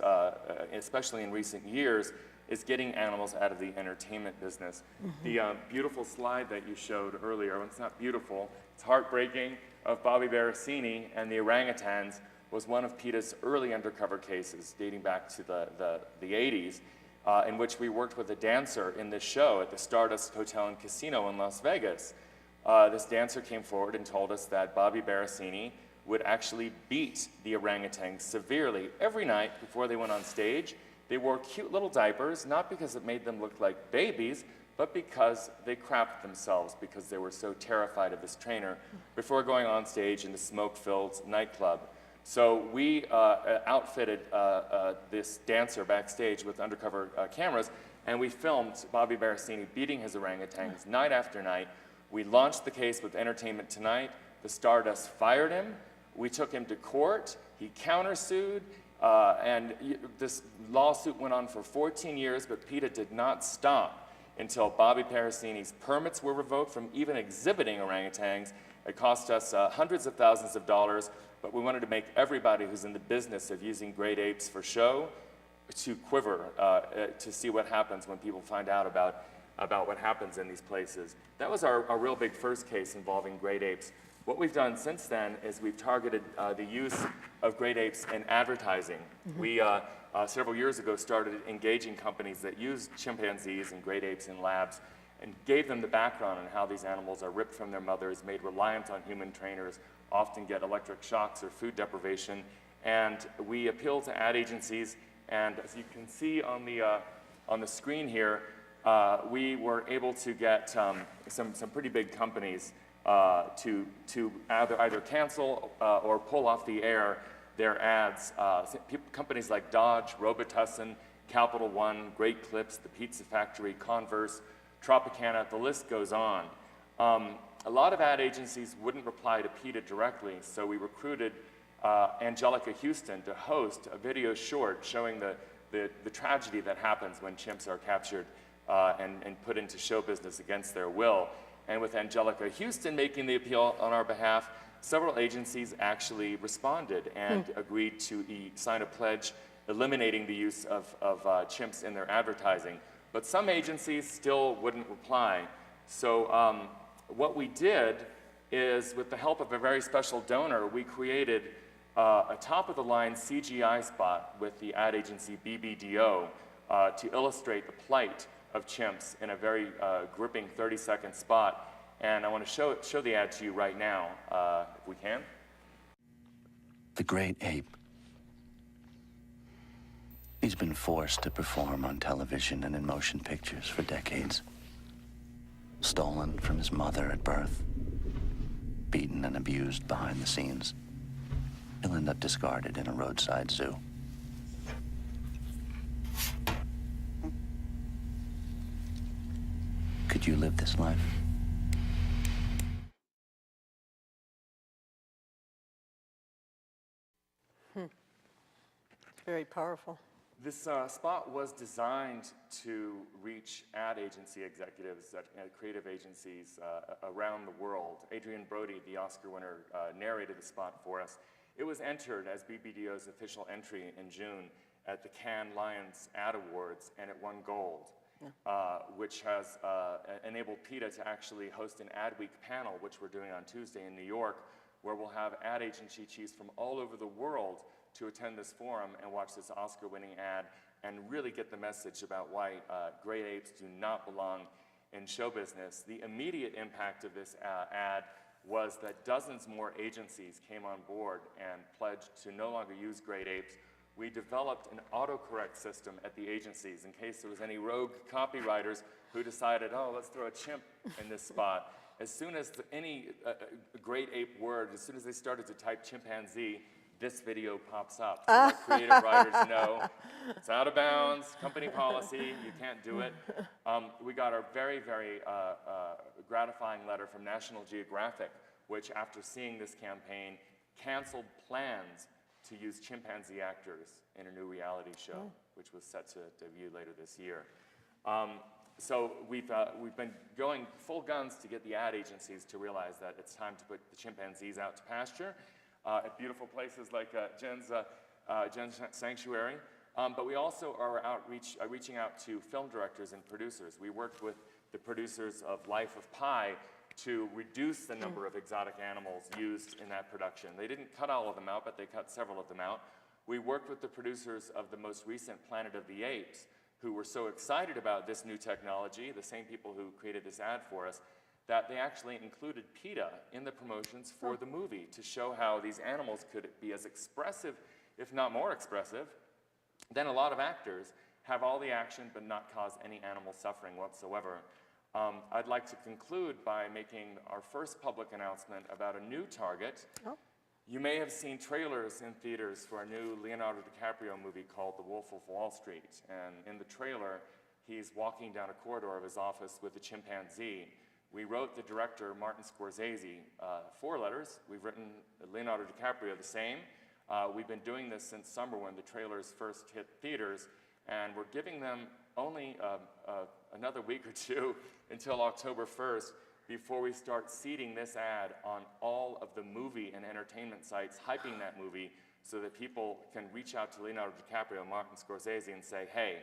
S2: especially in recent years, is getting animals out of the entertainment business. The beautiful slide that you showed earlier, well, it's not beautiful, it's heartbreaking, of Bobby Barasini and the orangutans was one of PETA's early undercover cases dating back to the 80s. In which we worked with a dancer in this show at the Stardust Hotel and Casino in Las Vegas. This dancer came forward and told us that Bobby Barasini would actually beat the orangutans severely every night before they went on stage. They wore cute little diapers, not because it made them look like babies, but because they crapped themselves because they were so terrified of this trainer before going on stage in the smoke-filled nightclub. So we outfitted this dancer backstage with undercover cameras, and we filmed Bobby Barasini beating his orangutans night after night. We launched the case with Entertainment Tonight. The Stardust fired him. We took him to court. He countersued, and this lawsuit went on for 14 years, but PETA did not stop until Bobby Barasini's permits were revoked from even exhibiting orangutans. It cost us hundreds of thousands of dollars. But we wanted to make everybody who's in the business of using great apes for show to quiver, to see what happens when people find out about what happens in these places. That was our real big first case involving great apes. What we've done since then is we've targeted the use of great apes in advertising. We, several years ago, started engaging companies that use chimpanzees and great apes in labs and gave them the background on how these animals are ripped from their mothers, made reliant on human trainers, often get electric shocks or food deprivation, and we appeal to ad agencies, and as you can see on the on the screen here, we were able to get some pretty big companies to either cancel or pull off the air their ads. Companies like Dodge, Robitussin, Capital One, Great Clips, The Pizza Factory, Converse, Tropicana, the list goes on. A lot of ad agencies wouldn't reply to PETA directly, so we recruited Angelica Houston to host a video short showing the tragedy that happens when chimps are captured and put into show business against their will. And with Angelica Houston making the appeal on our behalf, several agencies actually responded and agreed to sign a pledge eliminating the use of chimps in their advertising. But some agencies still wouldn't reply. So what we did is, with the help of a very special donor, we created a top-of-the-line CGI spot with the ad agency BBDO to illustrate the plight of chimps in a very gripping 30-second spot. And I want to show the ad to you right now, if we can.
S6: The great ape. He's been forced to perform on television and in motion pictures for decades. Stolen from his mother at birth, beaten and abused behind the scenes. He'll end up discarded in a roadside zoo. Could you live this life?
S1: Very powerful.
S2: This spot was designed to reach ad agency executives at creative agencies around the world. Adrian Brody, the Oscar winner, narrated the spot for us. It was entered as BBDO's official entry in June at the Cannes Lions Ad Awards, and it won gold, which has enabled PETA to actually host an Ad Week panel, which we're doing on Tuesday in New York, where we'll have ad agency chiefs from all over the world to attend this forum and watch this Oscar-winning ad and really get the message about why great apes do not belong in show business. The immediate impact of this ad was that dozens more agencies came on board and pledged to no longer use great apes. We developed an autocorrect system at the agencies in case there was any rogue copywriters who decided, oh, let's throw a chimp in this spot. As soon as any great ape word, as soon as they started to type chimpanzee, this video pops up. So our creative writers know it's out of bounds, company policy, you can't do it. We got a very, very gratifying letter from National Geographic, which after seeing this campaign, canceled plans to use chimpanzee actors in a new reality show, which was set to debut later this year. So we've been going full guns to get the ad agencies to realize that it's time to put the chimpanzees out to pasture at beautiful places like Jen's Sanctuary. But we also are reaching out to film directors and producers. We worked with the producers of Life of Pi to reduce the number of exotic animals used in that production. They didn't cut all of them out, but they cut several of them out. We worked with the producers of the most recent Planet of the Apes, who were so excited about this new technology, the same people who created this ad for us, that they actually included PETA in the promotions for the movie to show how these animals could be as expressive, if not more expressive, than a lot of actors, have all the action but not cause any animal suffering whatsoever. I'd like to conclude by making our first public announcement about a new target. You may have seen trailers in theaters for a new Leonardo DiCaprio movie called The Wolf of Wall Street. And in the trailer, he's walking down a corridor of his office with a chimpanzee. We wrote the director, Martin Scorsese, 4 letters. We've written Leonardo DiCaprio the same. We've been doing this since summer when the trailers first hit theaters, and we're giving them only another week or two until October 1st before we start seeding this ad on all of the movie and entertainment sites, hyping that movie so that people can reach out to Leonardo DiCaprio and Martin Scorsese and say, hey,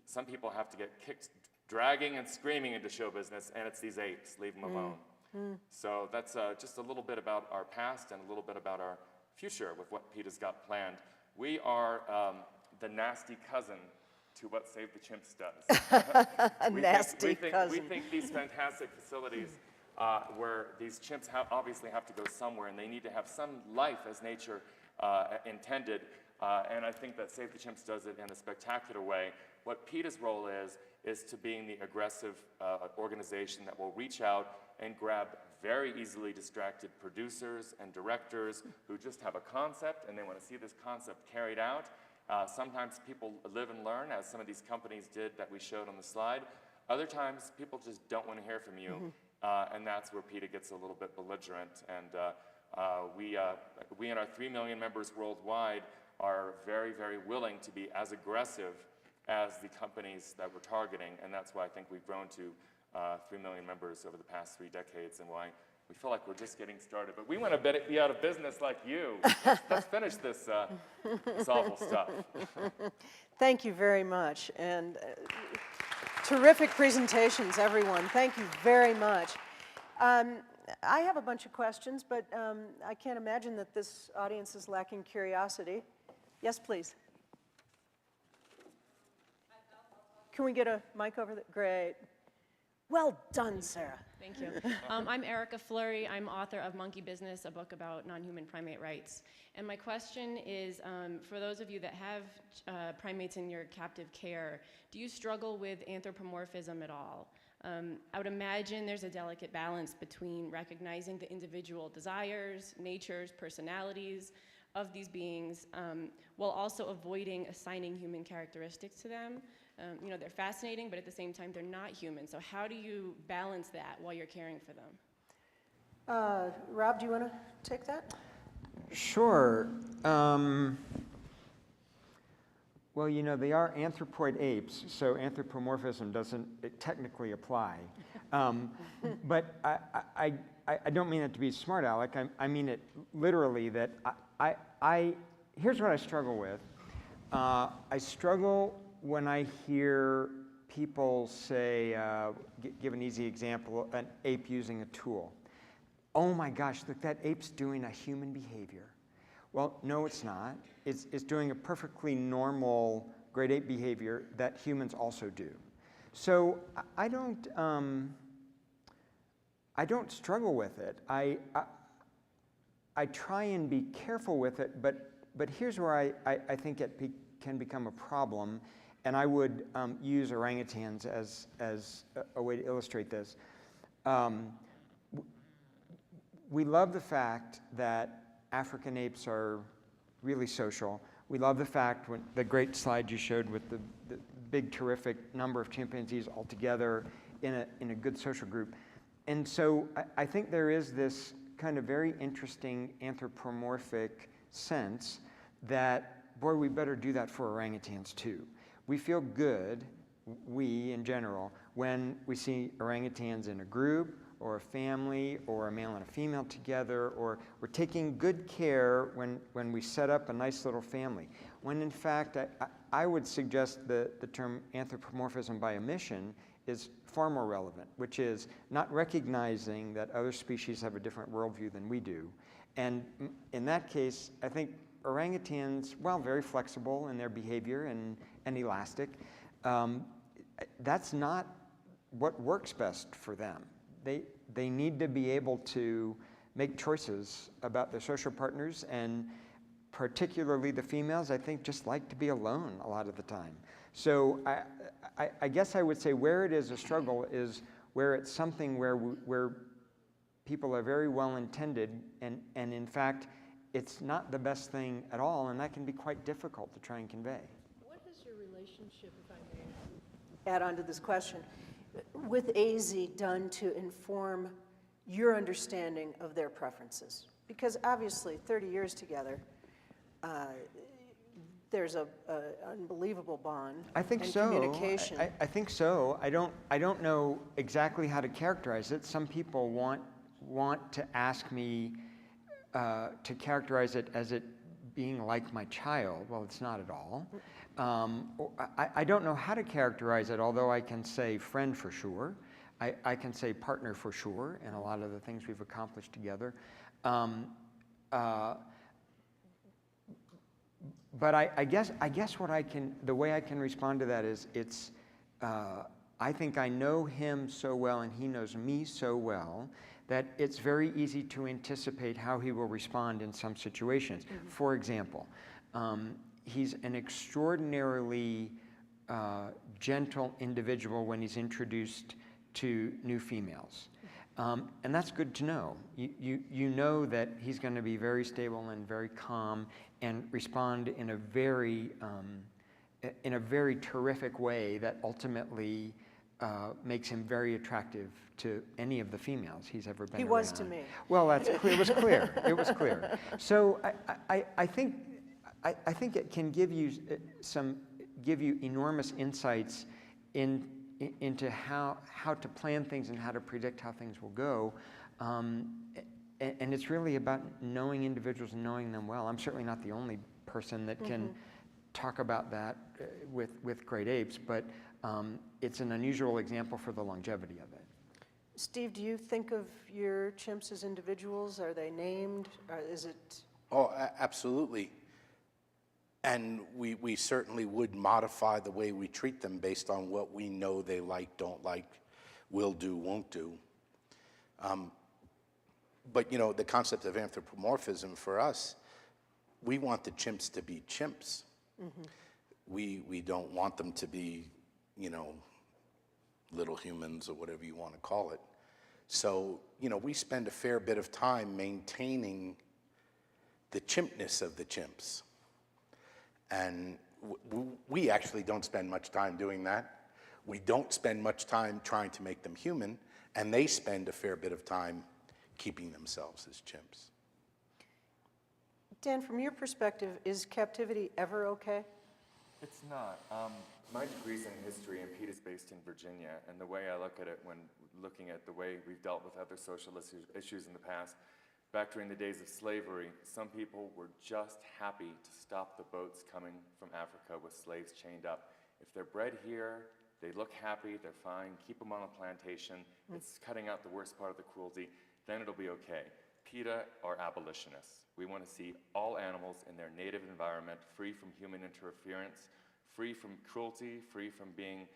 S2: some people have to get kicked, dragging and screaming into show business, and it's these apes, leave them alone. So that's just a little bit about our past and a little bit about our future with what PETA's got planned. We are the nasty cousin to what Save the Chimps does. We think these fantastic facilities where these chimps obviously have to go somewhere, and they need to have some life as nature intended. And I think that Save the Chimps does it in a spectacular way. What PETA's role is to being the aggressive organization that will reach out and grab very easily distracted producers and directors who just have a concept and they want to see this concept carried out. Sometimes people live and learn, as some of these companies did that we showed on the slide. Other times, people just don't want to hear from you, and that's where PETA gets a little bit belligerent. And we and our 3 million members worldwide are very, very willing to be as aggressive as the companies that we're targeting, and that's why I think we've grown to 3 million members over the past 3 decades, and why we feel like we're just getting started. But we want to be out of business like you. Let's finish this awful stuff.
S1: Thank you very much, and terrific presentations, everyone. Thank you very much. I have a bunch of questions, but I can't imagine that this audience is lacking curiosity. Yes, please. Can we get a mic over there? Great. Well done, Sarah.
S7: Thank you. I'm Erica Fleury. I'm author of Monkey Business, a book about non-human primate rights. And my question is, for those of you that have primates in your captive care, do you struggle with anthropomorphism at all? I would imagine there's a delicate balance between recognizing the individual desires, natures, personalities of these beings, while also avoiding assigning human characteristics to them. You know, they're fascinating, but at the same time, they're not human. So how do you balance that while you're caring for them?
S1: Rob, do you want to take that?
S3: Sure. Well, you know, they are anthropoid apes, so anthropomorphism doesn't technically apply. But I don't mean it to be smart, Alec. I mean it literally that here's what I struggle with. I struggle when I hear people say, give an easy example, an ape using a tool. Oh my gosh, look, that ape's doing a human behavior. Well, no, it's not. It's doing a perfectly normal great ape behavior that humans also do. So I don't struggle with it. I try and be careful with it, but here's where I think it can become a problem. And I would use orangutans as a way to illustrate this. We love the fact that African apes are really social. We love the fact, the great slide you showed with the big, terrific number of chimpanzees all together in a good social group. And so I think there is this kind of very interesting anthropomorphic sense that, boy, we better do that for orangutans too. We feel good, we in general, when we see orangutans in a group or a family or a male and a female together, or we're taking good care when we set up a nice little family. When in fact, I would suggest the term anthropomorphism by omission is far more relevant, which is not recognizing that other species have a different worldview than we do. And in that case, I think orangutans, while very flexible in their behavior and elastic, that's not what works best for them. They need to be able to make choices about their social partners, and particularly the females, I think, just like to be alone a lot of the time. So I guess I would say where it is a struggle is where it's something where people are very well intended, and in fact, it's not the best thing at all, and that can be quite difficult to try and convey.
S8: What is your relationship, if I may
S1: add on to this question, with AZ done to inform your understanding of their preferences? Because obviously, 30 years together, there's an unbelievable bond.
S3: I think
S1: and
S3: so.
S1: Communication.
S3: I think so. I don't know exactly how to characterize it. Some people want to ask me to characterize it as it being like my child. Well, it's not at all. I don't know how to characterize it, although I can say friend for sure. I can say partner for sure, and a lot of the things we've accomplished together. But I guess the way I can respond to that is I think I know him so well and he knows me so well that it's very easy to anticipate how he will respond in some situations. Mm-hmm. For example, he's an extraordinarily gentle individual when he's introduced to new females. And that's good to know. You know that he's going to be very stable and very calm and respond in a very terrific way that ultimately makes him very attractive to any of the females he's ever been around.
S1: He was to me.
S3: Well, that's clear. It was clear. It was clear. So I think it can give you enormous insights into how to plan things and how to predict how things will go. And it's really about knowing individuals and knowing them well. I'm certainly not the only person that can talk about that with great apes, but it's an unusual example for the longevity of it.
S1: Steve, do you think of your chimps as individuals? Are they named? Is it?
S5: Oh, absolutely. And we certainly would modify the way we treat them based on what we know they like, don't like, will do, won't do. But, you know, the concept of anthropomorphism for us, we want the chimps to be chimps. We don't want them to be, you know, little humans or whatever you want to call it. So, you know, we spend a fair bit of time maintaining the chimpness of the chimps. And we actually don't spend much time doing that. We don't spend much time trying to make them human, and they spend a fair bit of time keeping themselves as chimps.
S1: Dan, from your perspective, is captivity ever okay?
S2: It's not. My degree's in history, and PETA's based in Virginia, and the way I look at it when looking at the way we've dealt with other social issues in the past, back during the days of slavery, some people were just happy to stop the boats coming from Africa with slaves chained up. If they're bred here, they look happy, they're fine, keep them on a plantation, it's cutting out the worst part of the cruelty, then it'll be okay. PETA are abolitionists. We want to see all animals in their native environment, free from human interference, free from cruelty, free from being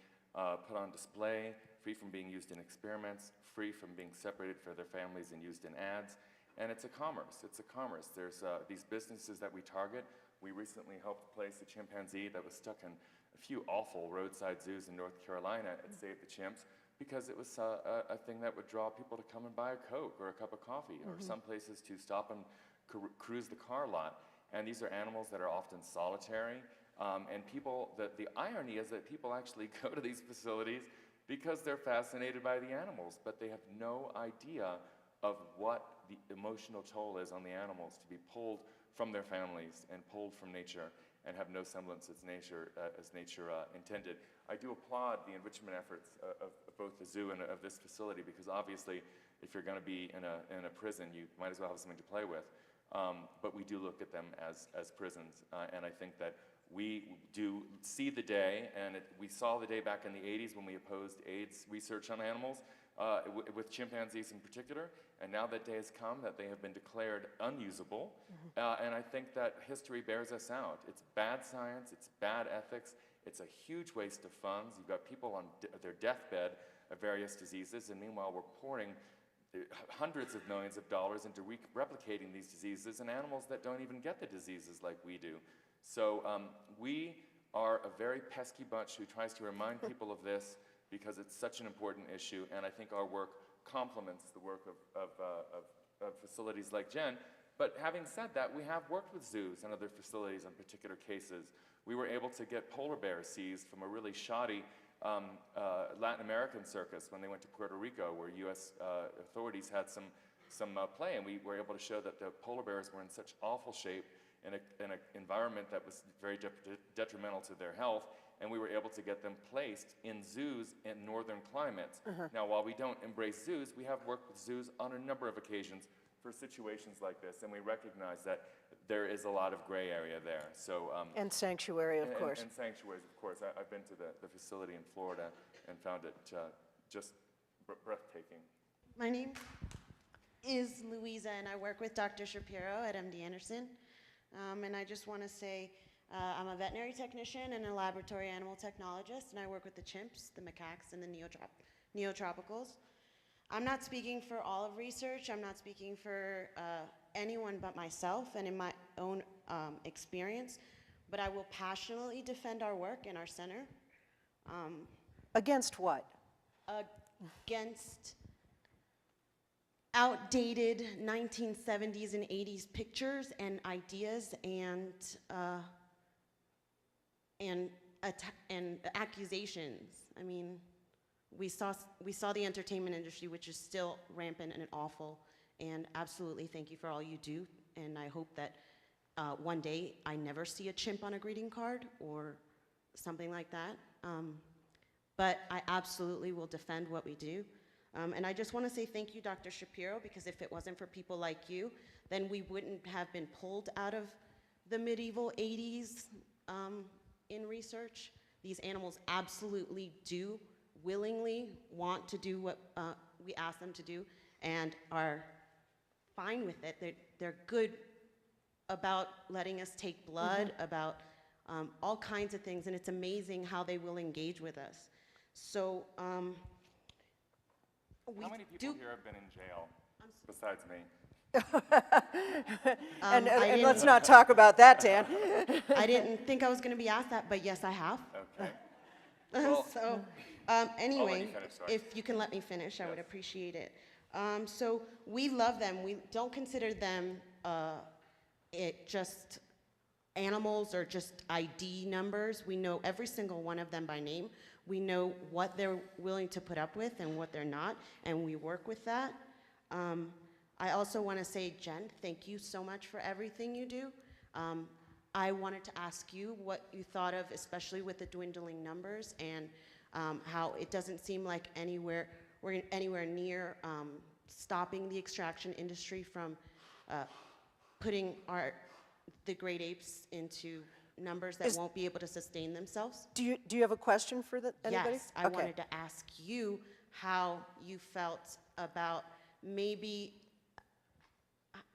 S2: put on display, free from being used in experiments, free from being separated from their families and used in ads. And it's a commerce. It's a commerce. There's these businesses that we target. We recently helped place a chimpanzee that was stuck in a few awful roadside zoos in North Carolina at Save the Chimps because it was a thing that would draw people to come and buy a Coke or a cup of coffee, or some places to stop and cruise the car lot. And these are animals that are often solitary. And people, the irony is that people actually go to these facilities because they're fascinated by the animals, but they have no idea of what the emotional toll is on the animals to be pulled from their families and pulled from nature and have no semblance as nature intended. I do applaud the enrichment efforts of both the zoo and of this facility, because obviously if you're going to be in a prison, you might as well have something to play with. But we do look at them as prisons, and I think that we do see the day, and we saw the day back in the 80s when we opposed AIDS research on animals, with chimpanzees in particular, and now that day has come that they have been declared unusable, and I think that history bears us out. It's bad science, it's bad ethics, it's a huge waste of funds. You've got people on their deathbed of various diseases, and meanwhile we're pouring hundreds of millions of dollars into replicating these diseases in animals that don't even get the diseases like we do. So we are a very pesky bunch who tries to remind people of this because it's such an important issue, and I think our work complements the work of facilities like Jen. But having said that, we have worked with zoos and other facilities on particular cases. We were able to get polar bears seized from a really shoddy Latin American circus when they went to Puerto Rico, where U.S. authorities had some play, and we were able to show that the polar bears were in such awful shape in an environment that was very detrimental to their health, and we were able to get them placed in zoos in northern climates. Now, while we don't embrace zoos, we have worked with zoos on a number of occasions for situations like this, and we recognize that there is a lot of gray area there. So
S1: And sanctuary, of course.
S2: And sanctuaries, of course. I've been to the facility in Florida and found it just breathtaking.
S9: My name is Louisa, and I work with Dr. Schapiro at MD Anderson. And I just want to say I'm a veterinary technician and a laboratory animal technologist, and I work with the chimps, the macaques, and the neotropicals. I'm not speaking for all of research. I'm not speaking for anyone but myself and in my own experience, but I will passionately defend our work in our center.
S1: Against what?
S9: Against outdated 1970s and 80s pictures and ideas and accusations. I mean, we saw the entertainment industry, which is still rampant and awful, and absolutely thank you for all you do, and I hope that one day I never see a chimp on a greeting card or something like that. But I absolutely will defend what we do. And I just want to say thank you, Dr. Schapiro, because if it wasn't for people like you, then we wouldn't have been pulled out of the medieval 80s in research. These animals absolutely do willingly want to do what we ask them to do and are fine with it. They're good about letting us take blood, about all kinds of things, and it's amazing how they will engage with us. So
S2: How many people here have been in jail besides me?
S1: And let's not talk about that, Dan.
S9: I didn't think I was going to be asked that, but yes, I have.
S2: Okay. Well,
S9: So anyway, if you can let me finish, I would appreciate it. So we love them. We don't consider them just animals or just ID numbers. We know every single one of them by name. We know what they're willing to put up with and what they're not, and we work with that. I also want to say, Jen, thank you so much for everything you do. I wanted to ask you what you thought of, especially with the dwindling numbers, and how it doesn't seem like we're anywhere near stopping the extraction industry from putting the great apes into numbers that won't be able to sustain themselves.
S1: Do you have a question for anybody?
S9: Yes, I wanted to ask you how you felt about maybe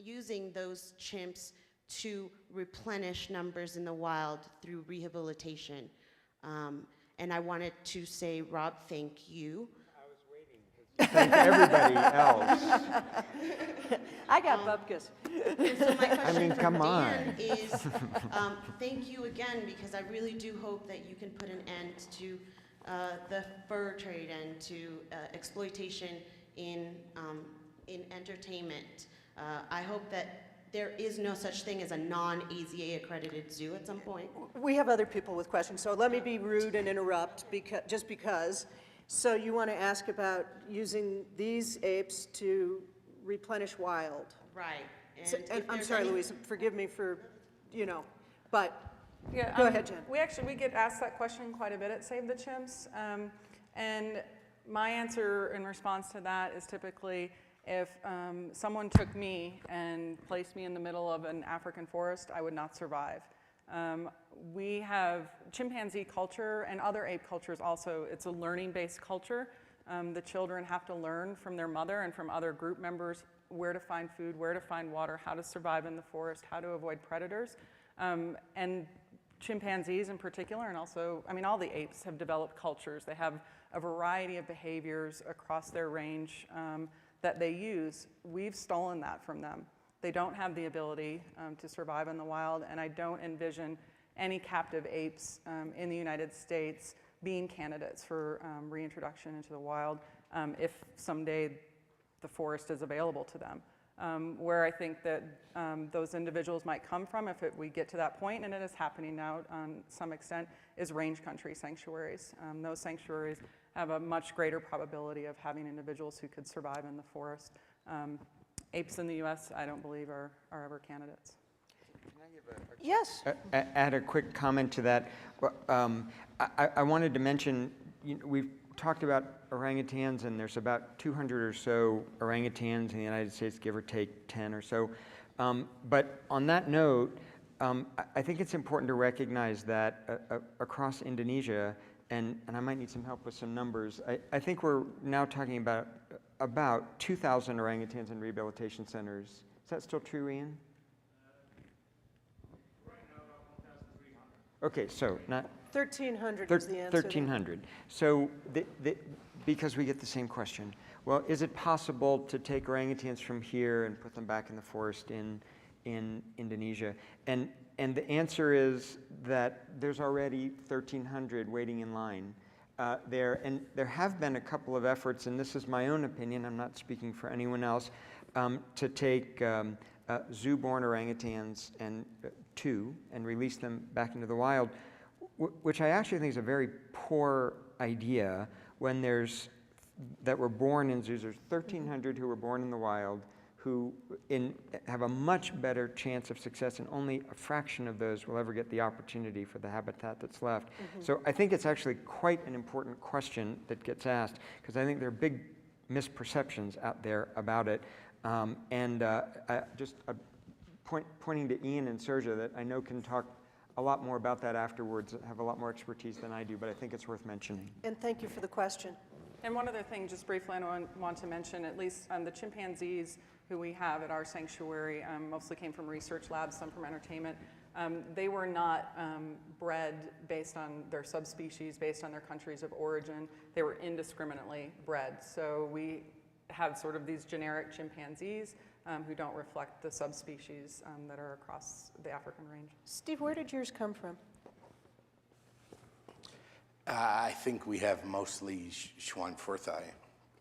S9: using those chimps to replenish numbers in the wild through rehabilitation. And I wanted to say, Rob, thank you.
S3: Thank everybody else.
S1: I got bupkis.
S9: So my question
S3: come
S9: for
S3: on.
S9: Dan is, thank you again, because I really do hope that you can put an end to the fur trade and to exploitation in entertainment. I hope that there is no such thing as a non-AZA accredited zoo at some point.
S1: We have other people with questions, so let me be rude and interrupt just because. So you want to ask about using these apes to replenish wild?
S9: Right.
S1: So-
S9: And
S1: And
S9: if
S1: I'm
S9: there's
S1: sorry,
S9: any-
S1: Louise, forgive me for, but
S4: Yeah,
S1: go ahead, Jen.
S4: We get asked that question quite a bit at Save the Chimps, and my answer in response to that is typically if someone took me and placed me in the middle of an African forest, I would not survive. We have chimpanzee culture and other ape cultures also. It's a learning-based culture. The children have to learn from their mother and from other group members where to find food, where to find water, how to survive in the forest, how to avoid predators. And chimpanzees in particular, and also, all the apes have developed cultures. They have a variety of behaviors across their range that they use. We've stolen that from them. They don't have the ability to survive in the wild, and I don't envision any captive apes in the United States being candidates for reintroduction into the wild if someday the forest is available to them. Where I think that those individuals might come from if we get to that point, and it is happening now on some extent, is range country sanctuaries. Those sanctuaries have a much greater probability of having individuals who could survive in the forest. Apes in the US, I don't believe, are ever candidates.
S1: Yes.
S3: Add a quick comment to that. I wanted to mention, we've talked about orangutans, and there's about 200 or so orangutans in the United States, give or take 10 or so. But on that note, I think it's important to recognize that across Indonesia, and I might need some help with some numbers, I think we're now talking about 2,000 orangutans in rehabilitation centers. Is that still true, Ian?
S10: Right now, about 1,300.
S3: Okay, so not
S1: 1,300 is the answer.
S3: 1,300. So, because we get the same question, well, is it possible to take orangutans from here and put them back in the forest in Indonesia? And the answer is that there's already 1,300 waiting in line. there. And there have been a couple of efforts, and this is my own opinion, I'm not speaking for anyone else, to take zoo-born orangutans and release them back into the wild, which I actually think is a very poor idea when that were born in zoos. There's 1,300 who were born in the wild who have a much better chance of success, and only a fraction of those will ever get the opportunity for the habitat that's left. So I think it's actually quite an important question that gets asked, because I think there are big misperceptions out there about it. Pointing to Ian and Sergio, that I know can talk a lot more about that afterwards, have a lot more expertise than I do, but I think it's worth mentioning.
S1: And thank you for the question.
S4: And one other thing, just briefly, I want to mention, at least the chimpanzees who we have at our sanctuary mostly came from research labs, some from entertainment. They were not bred based on their subspecies, based on their countries of origin. They were indiscriminately bred. So we have sort of these generic chimpanzees who don't reflect the subspecies that are across the African range.
S1: Steve, where did yours come from?
S5: I think we have mostly Schweinfurthi,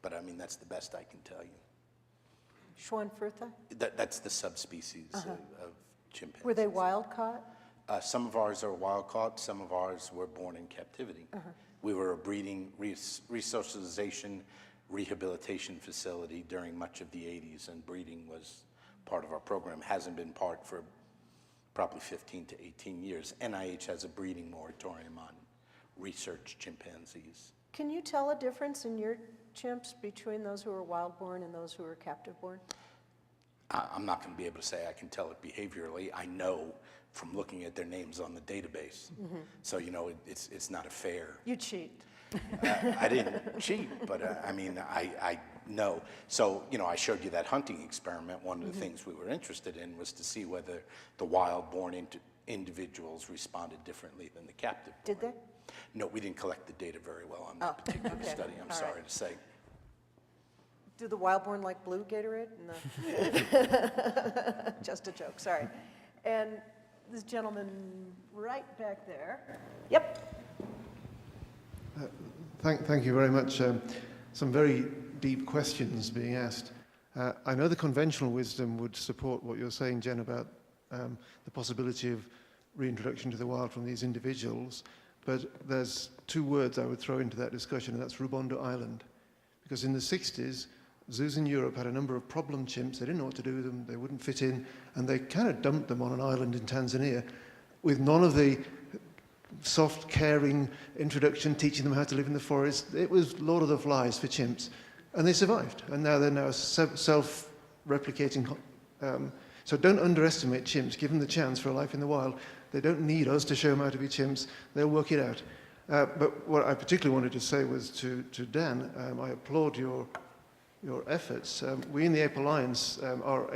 S5: but I mean, that's the best I can tell you.
S1: Schweinfurthi?
S5: That's the subspecies of chimpanzees.
S1: Were they wild caught?
S5: Some of ours are wild caught, some of ours were born in captivity. We were a breeding, resocialization, rehabilitation facility during much of the 80s, and breeding was part of our program. Hasn't been part for probably 15 to 18 years. NIH has a breeding moratorium on research chimpanzees.
S1: Can you tell a difference in your chimps between those who are wild-born and those who are captive-born?
S5: I'm not going to be able to say I can tell it behaviorally. I know from looking at their names on the database. So, you know, it's not a fair.
S1: You cheat.
S5: I didn't cheat, but I mean, I know. So, you know, I showed you that hunting experiment. One of the things we were interested in was to see whether the wild-born individuals responded differently than the captive.
S1: Did they?
S5: No, we didn't collect the data very well on that particular study, I'm sorry to say.
S1: Do the wild-born like blue Gatorade? No. Just a joke, sorry. And this gentleman right back there. Yep.
S11: Thank you very much. Some very deep questions being asked. I know the conventional wisdom would support what you're saying, Jen, about the possibility of reintroduction to the wild from these individuals, but there's two words I would throw into that discussion, and that's Rubondo Island. Because in the 60s, zoos in Europe had a number of problem chimps. They didn't know what to do with them. They wouldn't fit in, and they kind of dumped them on an island in Tanzania with none of the soft, caring introduction, teaching them how to live in the forest. It was Lord of the Flies for chimps, and they survived. And now they're self-replicating. So don't underestimate chimps. Give them the chance for a life in the wild. They don't need us to show them how to be chimps. They'll work it out. But what I particularly wanted to say was to Dan, I applaud your efforts. We in the Ape Alliance, our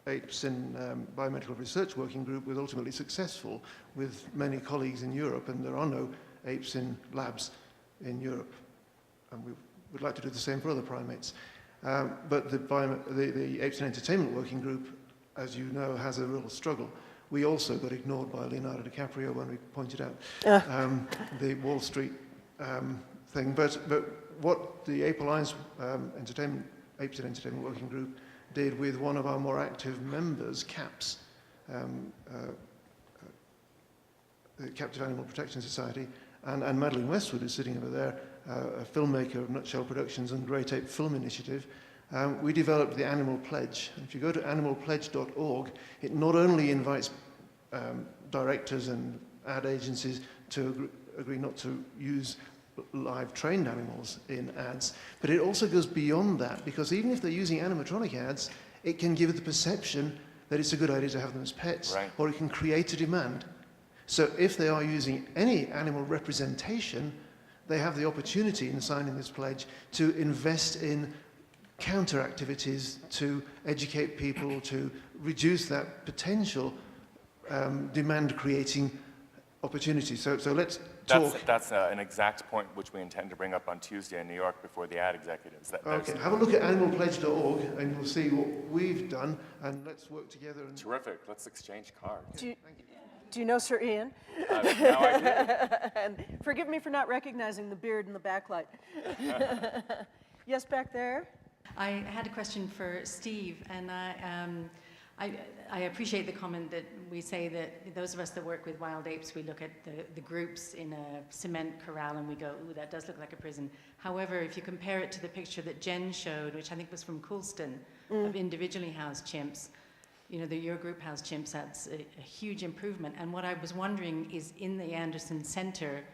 S11: Apes in Biomedical Research Working Group was ultimately successful with many colleagues in Europe, and there are no apes in labs in Europe. And we would like to do the same for other primates. But the Apes in Entertainment Working Group, as you know, has a real struggle. We also got ignored by Leonardo DiCaprio when we pointed out the Wall Street thing. But what the Ape Alliance Apes in Entertainment Working Group did with one of our more active members, CAPS, the Captive Animal Protection Society, and Madeline Westwood is sitting over there, a filmmaker of Nutshell Productions and Great Ape Film Initiative. We developed the Animal Pledge. And if you go to animalpledge.org, it not only invites directors and ad agencies to agree not to use live trained animals in ads, but it also goes beyond that, because even if they're using animatronic ads, it can give the perception that it's a good idea to have them as pets, or it can create a demand. So if they are using any animal representation, they have the opportunity in signing this pledge to invest in counter activities to educate people, to reduce that potential demand creating opportunity. So let's talk.
S2: That's an exact point which we intend to bring up on Tuesday in New York before the ad executives.
S11: Okay, have a look at animalpledge.org and you'll see what we've done, and let's work together.
S2: Terrific. Let's exchange cards.
S1: Do you know Sir Ian?
S2: Now I do.
S1: And forgive me for not recognizing the beard in the backlight. Yes, back there?
S12: I had a question for Steve, and I appreciate the comment that we say that those of us that work with wild apes, we look at the groups in a cement corral and we go, ooh, that does look like a prison. However, if you compare it to the picture that Jen showed, which I think was from Coulston, of individually housed chimps, you know, your group housed chimps, that's a huge improvement. And what I was wondering is, in the Anderson Center,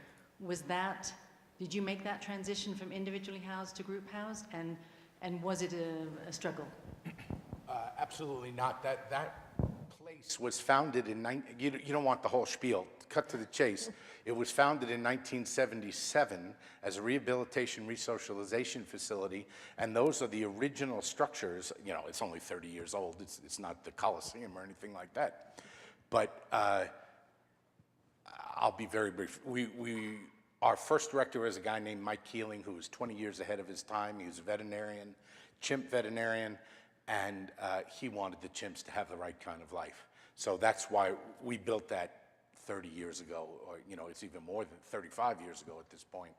S12: did you make that transition from individually housed to group housed? And was it a struggle?
S5: Absolutely not. That place was founded in, you don't want the whole spiel, cut to the chase. It was founded in 1977 as a rehabilitation resocialization facility, and those are the original structures. You know, it's only 30 years old. It's not the Coliseum or anything like that. But I'll be very brief. Our first director was a guy named Mike Keeling, who was 20 years ahead of his time. He was a veterinarian, chimp veterinarian, and he wanted the chimps to have the right kind of life. So that's why we built that 30 years ago, or you know, it's even more than 35 years ago at this point.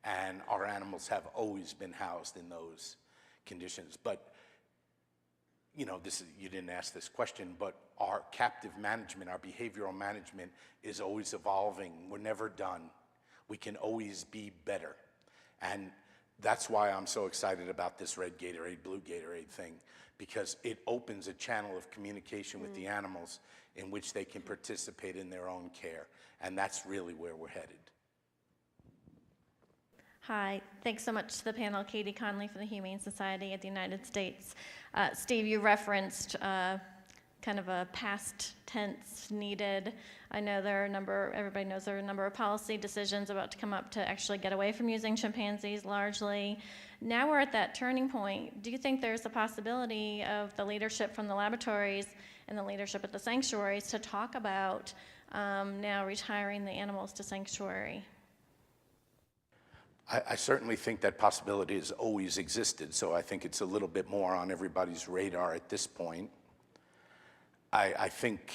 S5: And our animals have always been housed in those conditions. But you know, you didn't ask this question, but our captive management, our behavioral management is always evolving. We're never done. We can always be better. And that's why I'm so excited about this red Gatorade, blue Gatorade thing, because it opens a channel of communication with the animals in which they can participate in their own care. And that's really where we're headed.
S13: Hi, thanks so much to the panel. Katie Conley from the Humane Society of the United States. Steve, you referenced kind of a past tense needed. I know everybody knows there are a number of policy decisions about to come up to actually get away from using chimpanzees largely. Now we're at that turning point. Do you think there's a possibility of the leadership from the laboratories and the leadership at the sanctuaries to talk about now retiring the animals to sanctuary?
S5: I certainly think that possibility has always existed, so I think it's a little bit more on everybody's radar at this point. I think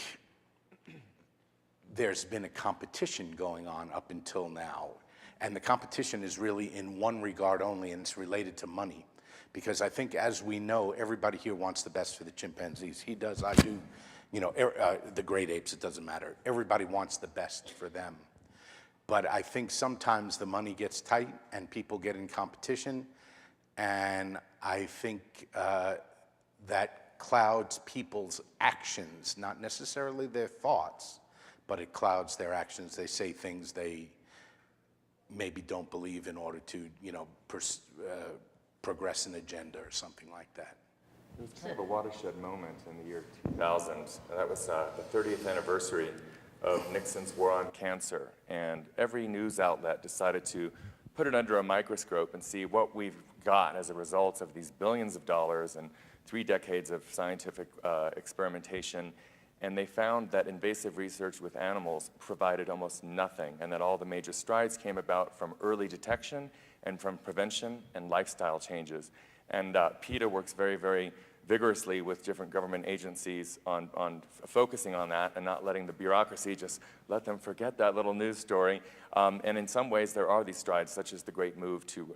S5: there's been a competition going on up until now, and the competition is really in one regard only, and it's related to money. Because I think, as we know, everybody here wants the best for the chimpanzees. He does, I do, you know, the great apes, it doesn't matter. Everybody wants the best for them. But I think sometimes the money gets tight and people get in competition, and I think that clouds people's actions, not necessarily their thoughts, but it clouds their actions. They say things they maybe don't believe in order to, you know, progress an agenda or something like that.
S2: It was kind of a watershed moment in the year 2000. That was the 30th anniversary of Nixon's war on cancer, and every news outlet decided to put it under a microscope and see what we've got as a result of these billions of dollars and 3 decades of scientific experimentation. And they found that invasive research with animals provided almost nothing, and that all the major strides came about from early detection and from prevention and lifestyle changes. And PETA works very, very vigorously with different government agencies on focusing on that and not letting the bureaucracy just let them forget that little news story. And in some ways there are these strides, such as the great move to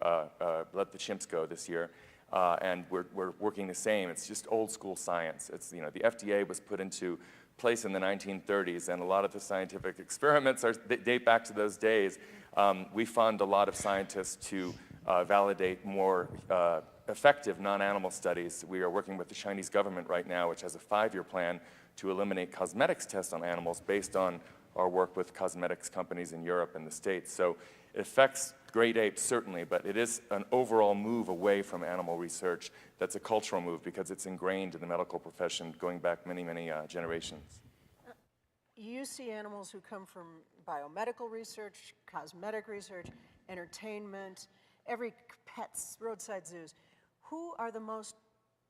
S2: let the chimps go this year. And we're working the same. It's just old school science. It's, you know, the FDA was put into place in the 1930s, and a lot of the scientific experiments date back to those days. We fund a lot of scientists to validate more effective non-animal studies. We are working with the Chinese government right now, which has a 5-year plan to eliminate cosmetics tests on animals based on our work with cosmetics companies in Europe and the States. So it affects great apes, certainly, but it is an overall move away from animal research that's a cultural move because it's ingrained in the medical profession going back many, many generations.
S1: You see animals who come from biomedical research, cosmetic research, entertainment, every pets, roadside zoos. Who are the most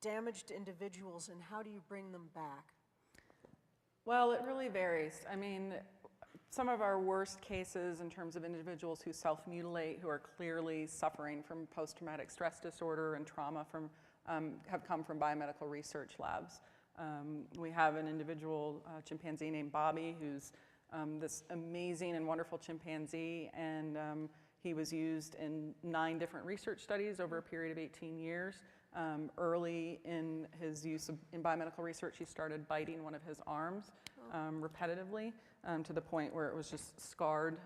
S1: damaged individuals, and how do you bring them back?
S4: Well, it really varies. I mean, some of our worst cases in terms of individuals who self-mutilate, who are clearly suffering from post-traumatic stress disorder and trauma have come from biomedical research labs. We have an individual chimpanzee named Bobby who's this amazing and wonderful chimpanzee, and he was used in 9 different research studies over a period of 18 years. Early in his use in biomedical research, he started biting one of his arms repetitively to the point where it was just scarred.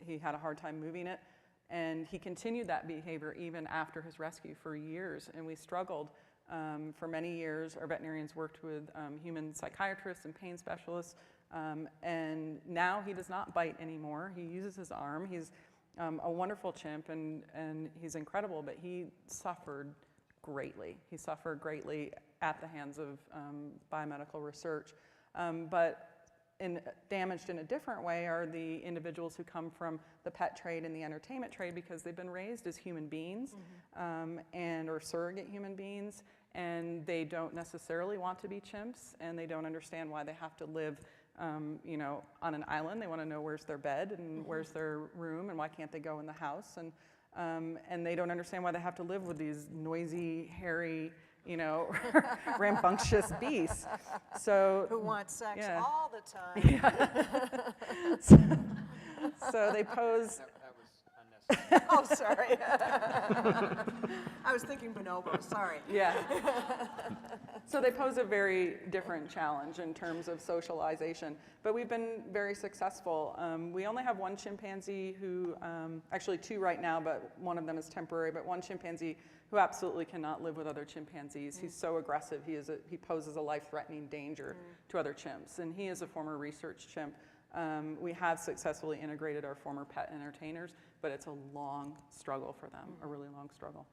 S4: He had a hard time moving it, and he continued that behavior even after his rescue for years, and we struggled. For many years, our veterinarians worked with human psychiatrists and pain specialists, and now he does not bite anymore. He uses his arm. He's a wonderful chimp, and he's incredible, but he suffered greatly. He suffered greatly at the hands of biomedical research. But damaged in a different way are the individuals who come from the pet trade and the entertainment trade because they've been raised as human beings and or surrogate human beings, and they don't necessarily want to be chimps, and they don't understand why they have to live you know, on an island. They want to know where's their bed and where's their room and why can't they go in the house, and they don't understand why they have to live with these noisy, hairy, you know, rambunctious beasts. So
S1: Who want sex
S4: yeah.
S1: all the time.
S4: Yeah. So they pose.
S3: That was unnecessary.
S1: Oh, sorry. I was thinking bonobo, sorry.
S4: Yeah. So they pose a very different challenge in terms of socialization, but we've been very successful. We only have one chimpanzee who, actually 2 right now, but one of them is temporary, but one chimpanzee who absolutely cannot live with other chimpanzees. He's so aggressive, he poses a life-threatening danger to other chimps, and he is a former research chimp. We have successfully integrated our former pet entertainers, but it's a long struggle for them, a really long struggle.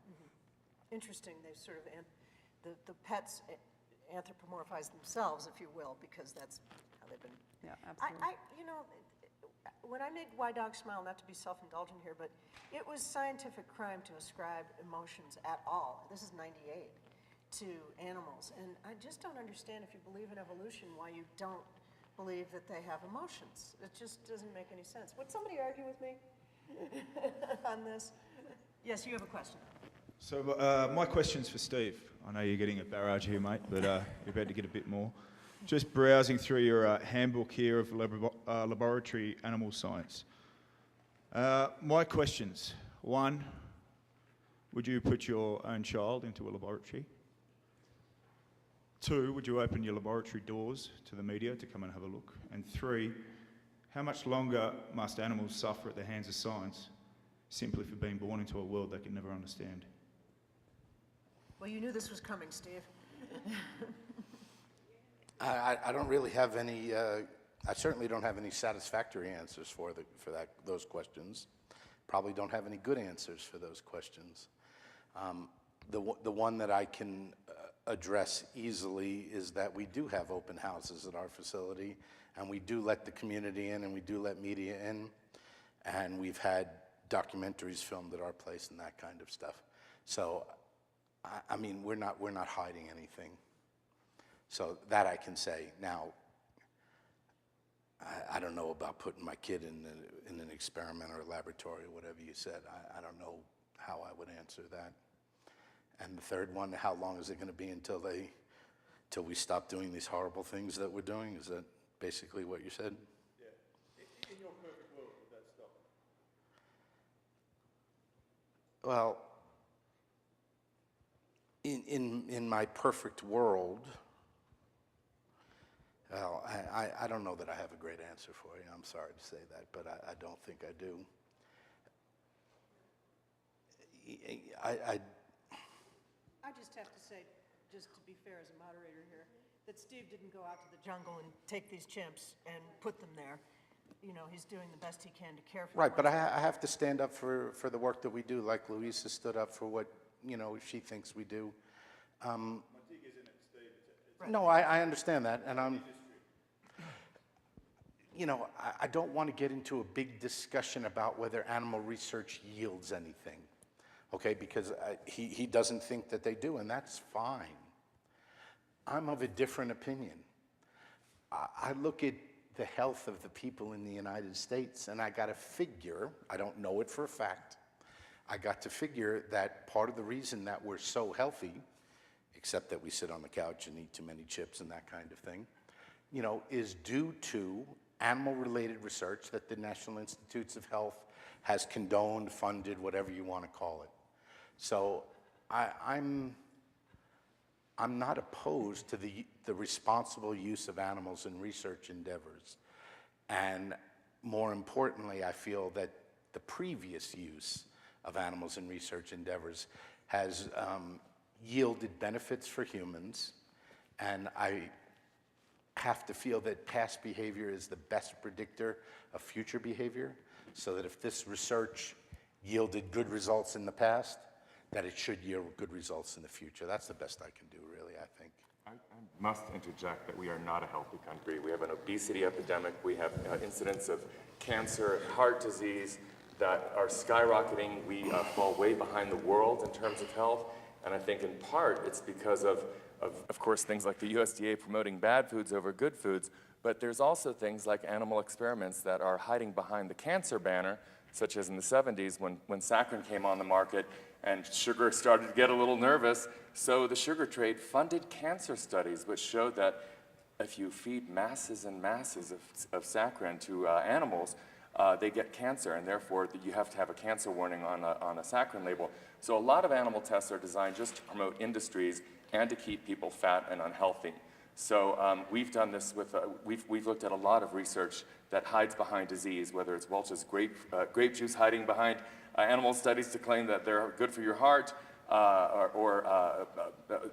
S1: Interesting, they sort of, the pets anthropomorphize themselves, if you will, because that's how they've been.
S4: Yeah, absolutely.
S1: You know, when I made Why Dogs Smile, not to be self-indulgent here, but it was scientific crime to ascribe emotions at all, this is 98, to animals. And I just don't understand, if you believe in evolution, why you don't believe that they have emotions. It just doesn't make any sense. Would somebody argue with me on this? Yes, you have a question.
S10: So my question's for Steve. I know you're getting a barrage here, mate, but you're about to get a bit more. Just browsing through your handbook here of laboratory animal science. My questions. 1, would you put your own child into a laboratory? 2, would you open your laboratory doors to the media to come and have a look? And 3, how much longer must animals suffer at the hands of science simply for being born into a world they can never understand?
S1: Well, you knew this was coming, Steve.
S5: I don't really have any, I certainly don't have any satisfactory answers for those questions. Probably don't have any good answers for those questions. The one that I can address easily is that we do have open houses at our facility, and we do let the community in, and we do let media in, and we've had documentaries filmed at our place and that kind of stuff. So, I mean, we're not hiding anything. So that I can say. Now, I don't know about putting my kid in an experiment or a laboratory or whatever you said. I don't know how I would answer that. And the third one, how long is it going to be until we stop doing these horrible things that we're doing? Is that basically what you said?
S10: Yeah. In your perfect world, would that stop?
S5: Well, in my perfect world, well, I don't know that I have a great answer for you. I'm sorry to say that, but I don't think I do.
S1: I just have to say, just to be fair as a moderator here, that Steve didn't go out to the jungle and take these chimps and put them there. You know, he's doing the best he can to care for them.
S5: Right, but I have to stand up for the work that we do, like Louise has stood up for what, you know, she thinks we do.
S10: My dig isn't it, Steve? It's
S5: No, I understand that, and I'm, you know, I don't want to get into a big discussion about whether animal research yields anything, okay, because he doesn't think that they do, and that's fine. I'm of a different opinion. I look at the health of the people in the United States, and I got to figure, I don't know it for a fact, I got to figure that part of the reason that we're so healthy except that we sit on the couch and eat too many chips and that kind of thing, you know, is due to animal-related research that the National Institutes of Health has condoned, funded, whatever you want to call it. So I'm not opposed to the responsible use of animals in research endeavors. And more importantly, I feel that the previous use of animals in research endeavors has yielded benefits for humans, and I have to feel that past behavior is the best predictor of future behavior, so that if this research yielded good results in the past, that it should yield good results in the future. That's the best I can do, really, I think.
S2: I must interject that we are not a healthy country. We have an obesity epidemic. We have incidents of cancer, heart disease that are skyrocketing. We fall way behind the world in terms of health. And I think in part it's because of course, things like the USDA promoting bad foods over good foods. But there's also things like animal experiments that are hiding behind the cancer banner, such as in the 70s when saccharin came on the market and sugar started to get a little nervous. So the sugar trade funded cancer studies, which showed that if you feed masses and masses of saccharin to animals, they get cancer, and therefore you have to have a cancer warning on a saccharin label. So a lot of animal tests are designed just to promote industries and to keep people fat and unhealthy. So we've done this with, we've looked at a lot of research that hides behind disease, whether it's Welch's grape juice hiding behind animal studies to claim that they're good for your heart, or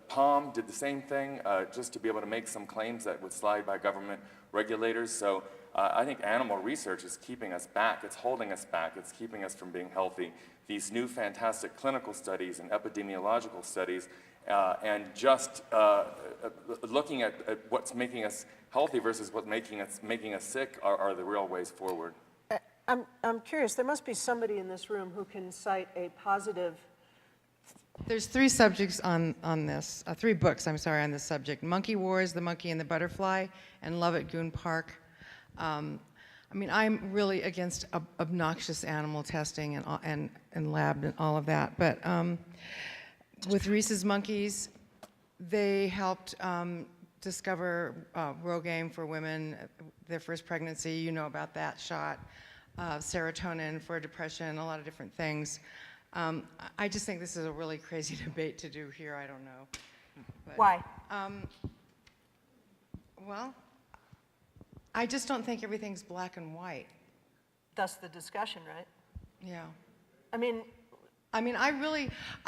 S2: Palm did the same thing just to be able to make some claims that would slide by government regulators. So I think animal research is keeping us back. It's holding us back. It's keeping us from being healthy. These new fantastic clinical studies and epidemiological studies and just looking at what's making us healthy versus what's making us sick are the real ways forward.
S1: I'm curious, there must be somebody in this room who can cite a positive.
S14: There's three subjects on this, three books, I'm sorry, on this subject. Monkey Wars, The Monkey and the Butterfly, and Love at Goon Park. I mean, I'm really against obnoxious animal testing and lab and all of that, but with Reese's Monkeys, they helped discover Rogaine for women, their first pregnancy. You know about that shot. Serotonin for depression, a lot of different things. I just think this is a really crazy debate to do here. I don't know. But,
S1: why?
S14: Well, I just don't think everything's black and white.
S1: Thus the discussion, right?
S14: Yeah.
S1: I mean,
S14: I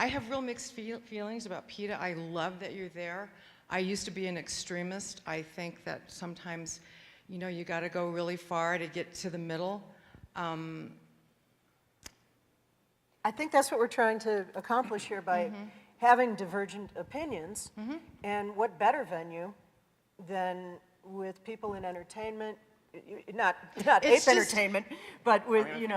S14: have real mixed feelings about PETA. I love that you're there. I used to be an extremist. I think that sometimes, you know, you got to go really far to get to the middle.
S1: I think that's what we're trying to accomplish here by having divergent opinions. And what better venue than with people in entertainment, not ape entertainment, but with,
S2: I think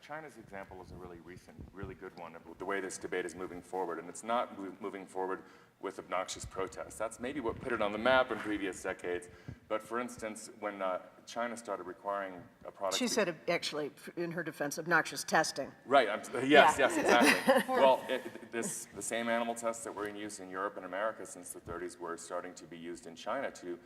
S2: China's example is a really recent, really good one of the way this debate is moving forward, and it's not moving forward with obnoxious protests. That's maybe what put it on the map in previous decades. But for instance, when China started requiring a product...
S1: She said, actually, in her defense, obnoxious testing.
S2: Right, yes, exactly. Well, the same animal tests that were in use in Europe and America since the 30s were starting to be used in China to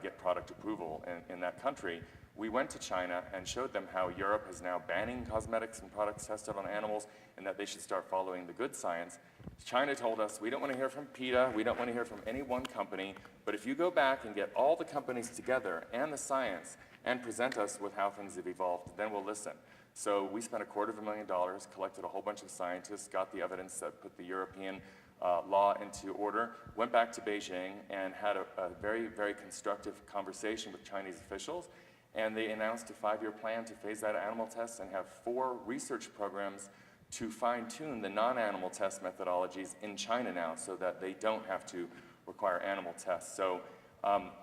S2: get product approval in that country. We went to China and showed them how Europe is now banning cosmetics and products tested on animals and that they should start following the good science. China told us, we don't want to hear from PETA, we don't want to hear from any one company, but if you go back and get all the companies together and the science and present us with how things have evolved, then we'll listen. So we spent $250,000, collected a whole bunch of scientists, got the evidence that put the European law into order, went back to Beijing and had a very, very constructive conversation with Chinese officials. And they announced a 5-year plan to phase out animal tests and have 4 research programs to fine-tune the non-animal test methodologies in China now so that they don't have to require animal tests. So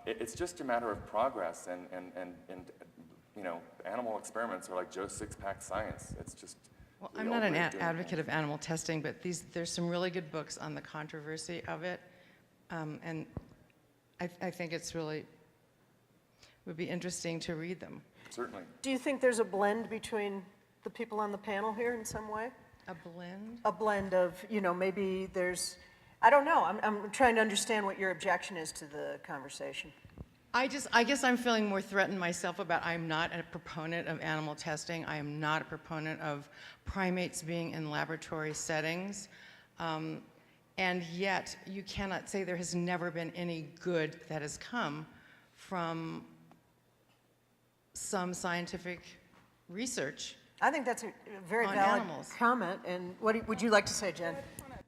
S2: it's just a matter of progress, and you know, animal experiments are like Joe's six-pack science. It's just...
S14: Well, I'm not an advocate of animal testing, but there's some really good books on the controversy of it, and I think it's really... would be interesting to read them.
S2: Certainly.
S1: Do you think there's a blend between the people on the panel here in some way?
S14: A blend?
S1: A blend of, you know, maybe there's, I don't know. I'm trying to understand what your objection is to the conversation.
S14: I guess I'm feeling more threatened myself about I'm not a proponent of animal testing. I am not a proponent of primates being in laboratory settings. And yet, you cannot say there has never been any good that has come from some scientific research.
S1: I think that's a very
S14: on
S1: valid
S14: animals.
S1: comment. And what would you like to say, Jen?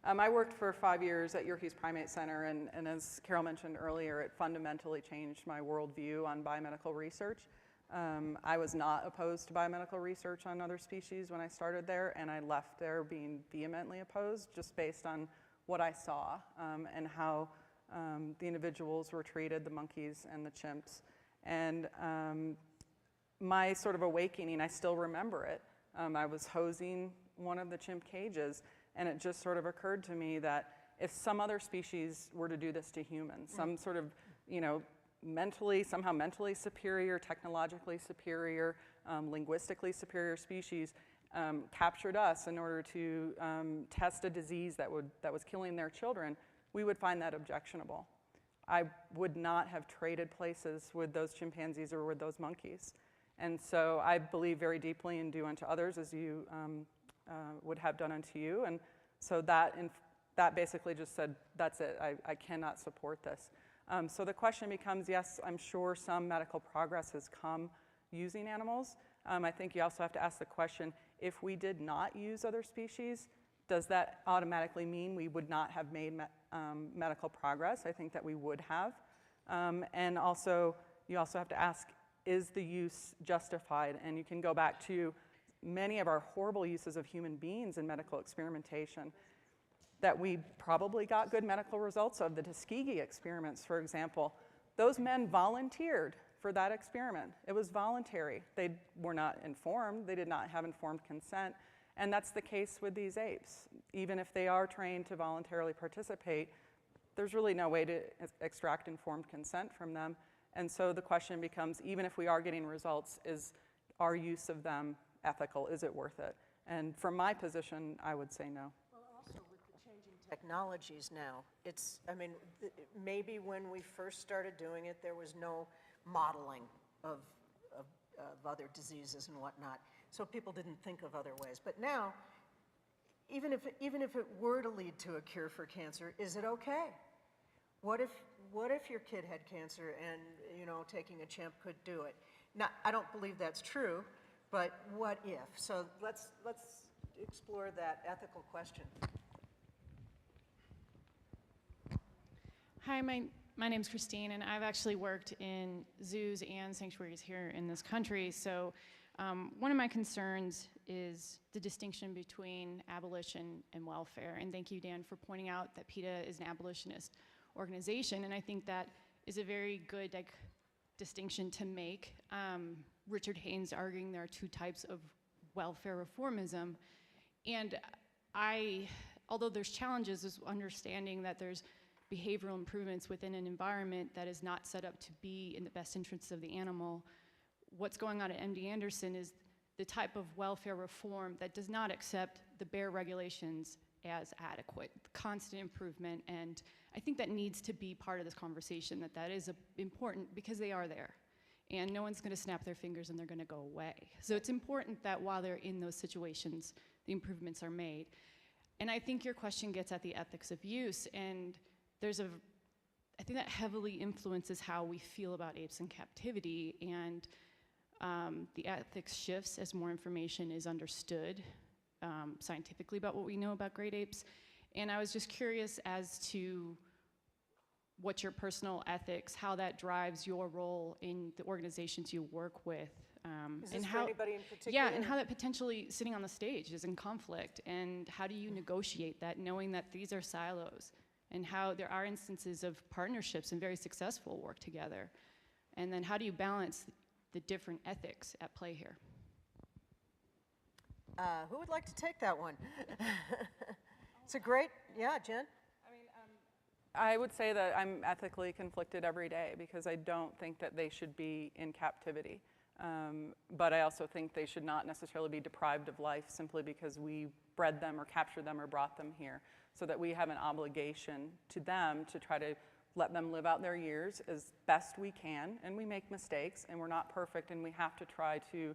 S4: I worked for 5 years at Yerkes Primate Center, and as Carol mentioned earlier, it fundamentally changed my worldview on biomedical research. I was not opposed to biomedical research on other species when I started there, and I left there being vehemently opposed just based on what I saw and how the individuals were treated, the monkeys and the chimps. And my sort of awakening, I still remember it. I was hosing one of the chimp cages, and it just sort of occurred to me that if some other species were to do this to humans, some sort of, somehow mentally superior, technologically superior, linguistically superior species captured us in order to test a disease that was killing their children, we would find that objectionable. I would not have traded places with those chimpanzees or with those monkeys. And so I believe very deeply in do unto others as you would have done unto you. And so that basically just said, that's it, I cannot support this. So the question becomes, yes, I'm sure some medical progress has come using animals. I think you also have to ask the question, if we did not use other species, does that automatically mean we would not have made medical progress? I think that we would have. And also, you also have to ask, is the use justified? And you can go back to many of our horrible uses of human beings in medical experimentation that we probably got good medical results of. The Tuskegee experiments, for example, those men volunteered for that experiment. It was voluntary. They were not informed. They did not have informed consent. And that's the case with these apes. Even if they are trained to voluntarily participate, there's really no way to extract informed consent from them. And so the question becomes, even if we are getting results, is our use of them ethical? Is it worth it? And from my position, I would say no.
S1: Well, also with the changing technologies now, maybe when we first started doing it, there was no modeling of other diseases and whatnot, so people didn't think of other ways. But now, even if it were to lead to a cure for cancer, is it okay? What if your kid had cancer and taking a chimp could do it? Now, I don't believe that's true, but what if? So let's explore that ethical question.
S7: Hi, my name's Christine, and I've actually worked in zoos and sanctuaries here in this country. So one of my concerns is the distinction between abolition and welfare. And thank you, Dan, for pointing out that PETA is an abolitionist organization, and I think that is a very good distinction to make. Richard Haynes arguing there are two types of welfare reformism, and although there's challenges, is understanding that there's behavioral improvements within an environment that is not set up to be in the best interests of the animal. What's going on at MD Anderson is the type of welfare reform that does not accept the bare regulations as adequate, constant improvement, and I think that needs to be part of this conversation, that is important because they are there. And no one's gonna snap their fingers and they're gonna go away. So it's important that while they're in those situations, the improvements are made. And I think your question gets at the ethics of use, and I think that heavily influences how we feel about apes in captivity, and the ethics shifts as more information is understood scientifically about what we know about great apes. And I was just curious as to what your personal ethics, how that drives your role in the organizations you work with.
S1: Is this for anybody in particular?
S7: Yeah, and how that potentially sitting on the stage is in conflict, and how do you negotiate that, knowing that these are silos, and how there are instances of partnerships and very successful work together. And then how do you balance the different ethics at play here?
S1: Who would like to take that one? It's a great, yeah, Jen?
S4: I would say that I'm ethically conflicted every day because I don't think that they should be in captivity. But I also think they should not necessarily be deprived of life simply because we bred them or captured them or brought them here, so that we have an obligation to them to try to let them live out their years as best we can. And we make mistakes, and we're not perfect, and we have to try to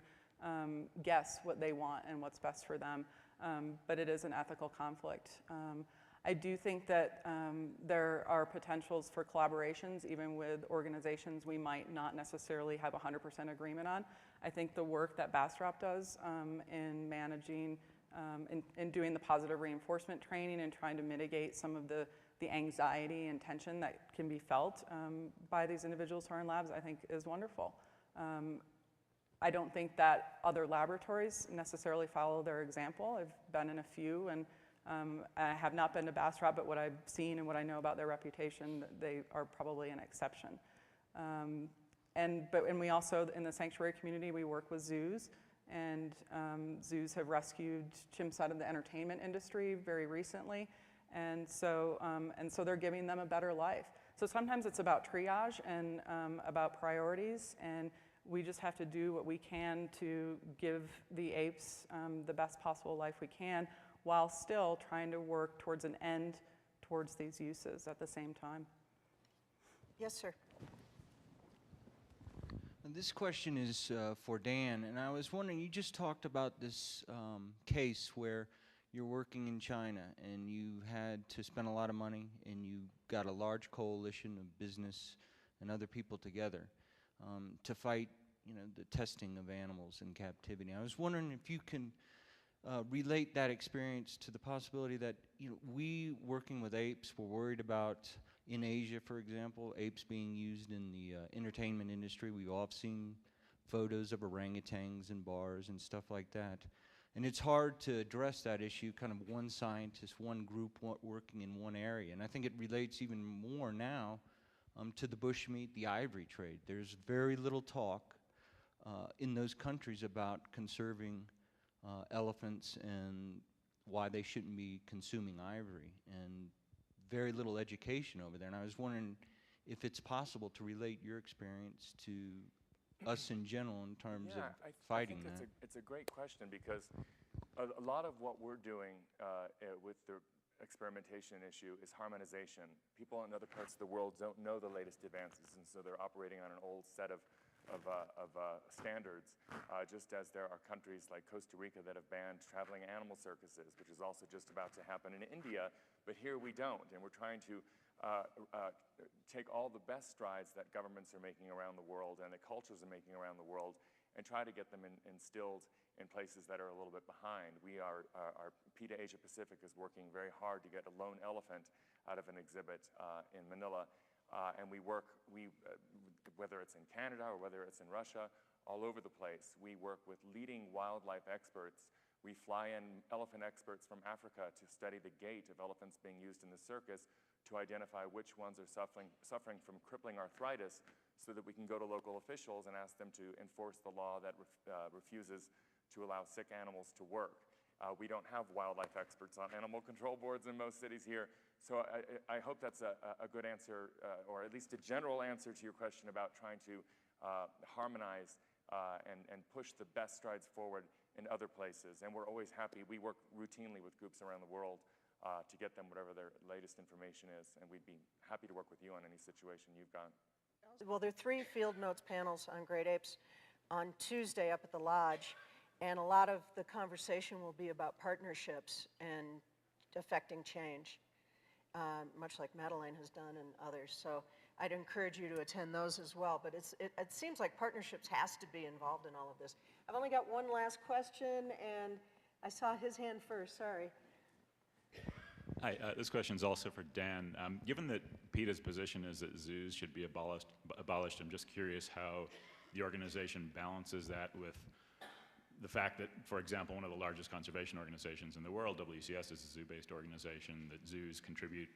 S4: guess what they want and what's best for them. But it is an ethical conflict. I do think that there are potentials for collaborations, even with organizations we might not necessarily have 100% agreement on. I think the work that Bastrop does in managing, in doing the positive reinforcement training and trying to mitigate some of the anxiety and tension that can be felt by these individuals who are in labs, I think is wonderful. I don't think that other laboratories necessarily follow their example. I've been in a few, and I have not been to Bastrop, but what I've seen and what I know about their reputation, they are probably an exception. And we also, in the sanctuary community, we work with zoos, and zoos have rescued chimps out of the entertainment industry very recently, and so they're giving them a better life. So sometimes it's about triage and about priorities, and we just have to do what we can to give the apes the best possible life we can, while still trying to work towards an end towards these uses at the same time.
S1: Yes, sir.
S15: This question is for Dan, and I was wondering, you just talked about this case where you're working in China and you had to spend a lot of money and you got a large coalition of business and other people together to fight, the testing of animals in captivity. I was wondering if you can relate that experience to the possibility that we working with apes, we're worried about in Asia, for example, apes being used in the entertainment industry. We've all seen photos of orangutans in bars and stuff like that. And it's hard to address that issue, kind of one scientist, one group working in one area. And I think it relates even more now to the bushmeat, the ivory trade. There's very little talk in those countries about conserving elephants and why they shouldn't be consuming ivory, and very little education over there. And I was wondering if it's possible to relate your experience to us in general in terms of fighting
S2: I think
S15: that.
S2: it's a great question, because a lot of what we're doing with the experimentation issue is harmonization. People in other parts of the world don't know the latest advances, and so they're operating on an old set of standards, just as there are countries like Costa Rica that have banned traveling animal circuses, which is also just about to happen in India, but here we don't. And we're trying to take all the best strides that governments are making around the world and that cultures are making around the world and try to get them instilled in places that are a little bit behind. Our PETA Asia Pacific is working very hard to get a lone elephant out of an exhibit in Manila. And we work, whether it's in Canada or whether it's in Russia, all over the place. We work with leading wildlife experts. We fly in elephant experts from Africa to study the gait of elephants being used in the circus to identify which ones are suffering from crippling arthritis, so that we can go to local officials and ask them to enforce the law that refuses to allow sick animals to work. We don't have wildlife experts on animal control boards in most cities here. So I hope that's a good answer, or at least a general answer to your question about trying to harmonize and push the best strides forward in other places. And we're always happy. We work routinely with groups around the world to get them whatever their latest information is. And we'd be happy to work with you on any situation you've got.
S1: Well, there are 3 field notes panels on great apes on Tuesday up at the lodge. And a lot of the conversation will be about partnerships and affecting change, much like Madeleine has done and others. So I'd encourage you to attend those as well. But it seems like partnerships has to be involved in all of this. I've only got one last question, and I saw his hand first, sorry.
S16: Hi, this question is also for Dan. Given that PETA's position is that zoos should be abolished, I'm just curious how the organization balances that with the fact that, for example, one of the largest conservation organizations in the world, WCS, is a zoo-based organization, that zoos contribute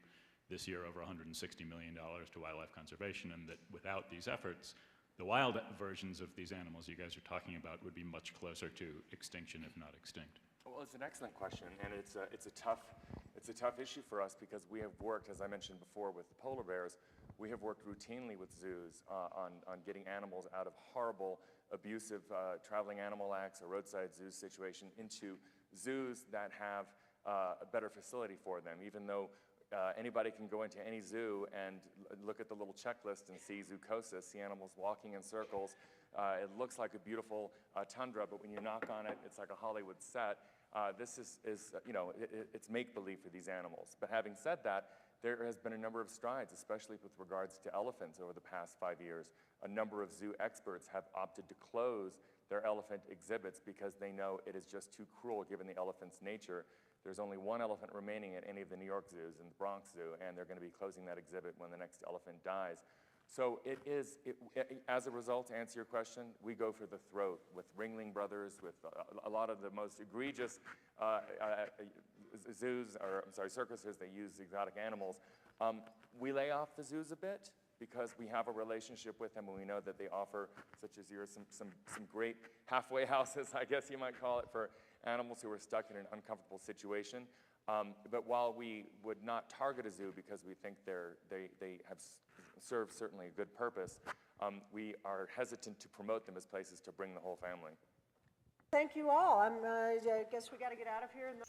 S16: this year over $160 million to wildlife conservation, and that without these efforts, the wild versions of these animals you guys are talking about would be much closer to extinction, if not extinct.
S2: Well, it's an excellent question, and it's a tough issue for us, because we have worked, as I mentioned before, with the polar bears. We have worked routinely with zoos on getting animals out of horrible, abusive traveling animal acts or roadside zoo situation into zoos that have a better facility for them, even though anybody can go into any zoo and look at the little checklist and see zoocosis, see animals walking in circles. It looks like a beautiful tundra, but when you knock on it, it's like a Hollywood set. This is you know, it's make-believe for these animals. But having said that, there has been a number of strides, especially with regards to elephants over the past 5 years. A number of zoo experts have opted to close their elephant exhibits because they know it is just too cruel given the elephant's nature. There's only one elephant remaining at any of the New York zoos and the Bronx Zoo, and they're going to be closing that exhibit when the next elephant dies. So as a result, to answer your question, we go for the throat with Ringling Brothers, with a lot of the most egregious zoos, or I'm sorry, circuses that use exotic animals. We lay off the zoos a bit because we have a relationship with them and we know that they offer, such as yours, some great halfway houses, I guess you might call it, for animals who are stuck in an uncomfortable situation. But while we would not target a zoo because we think they have served certainly a good purpose, we are hesitant to promote them as places to bring the whole family.
S1: Thank you all. I guess we got to get out of here. And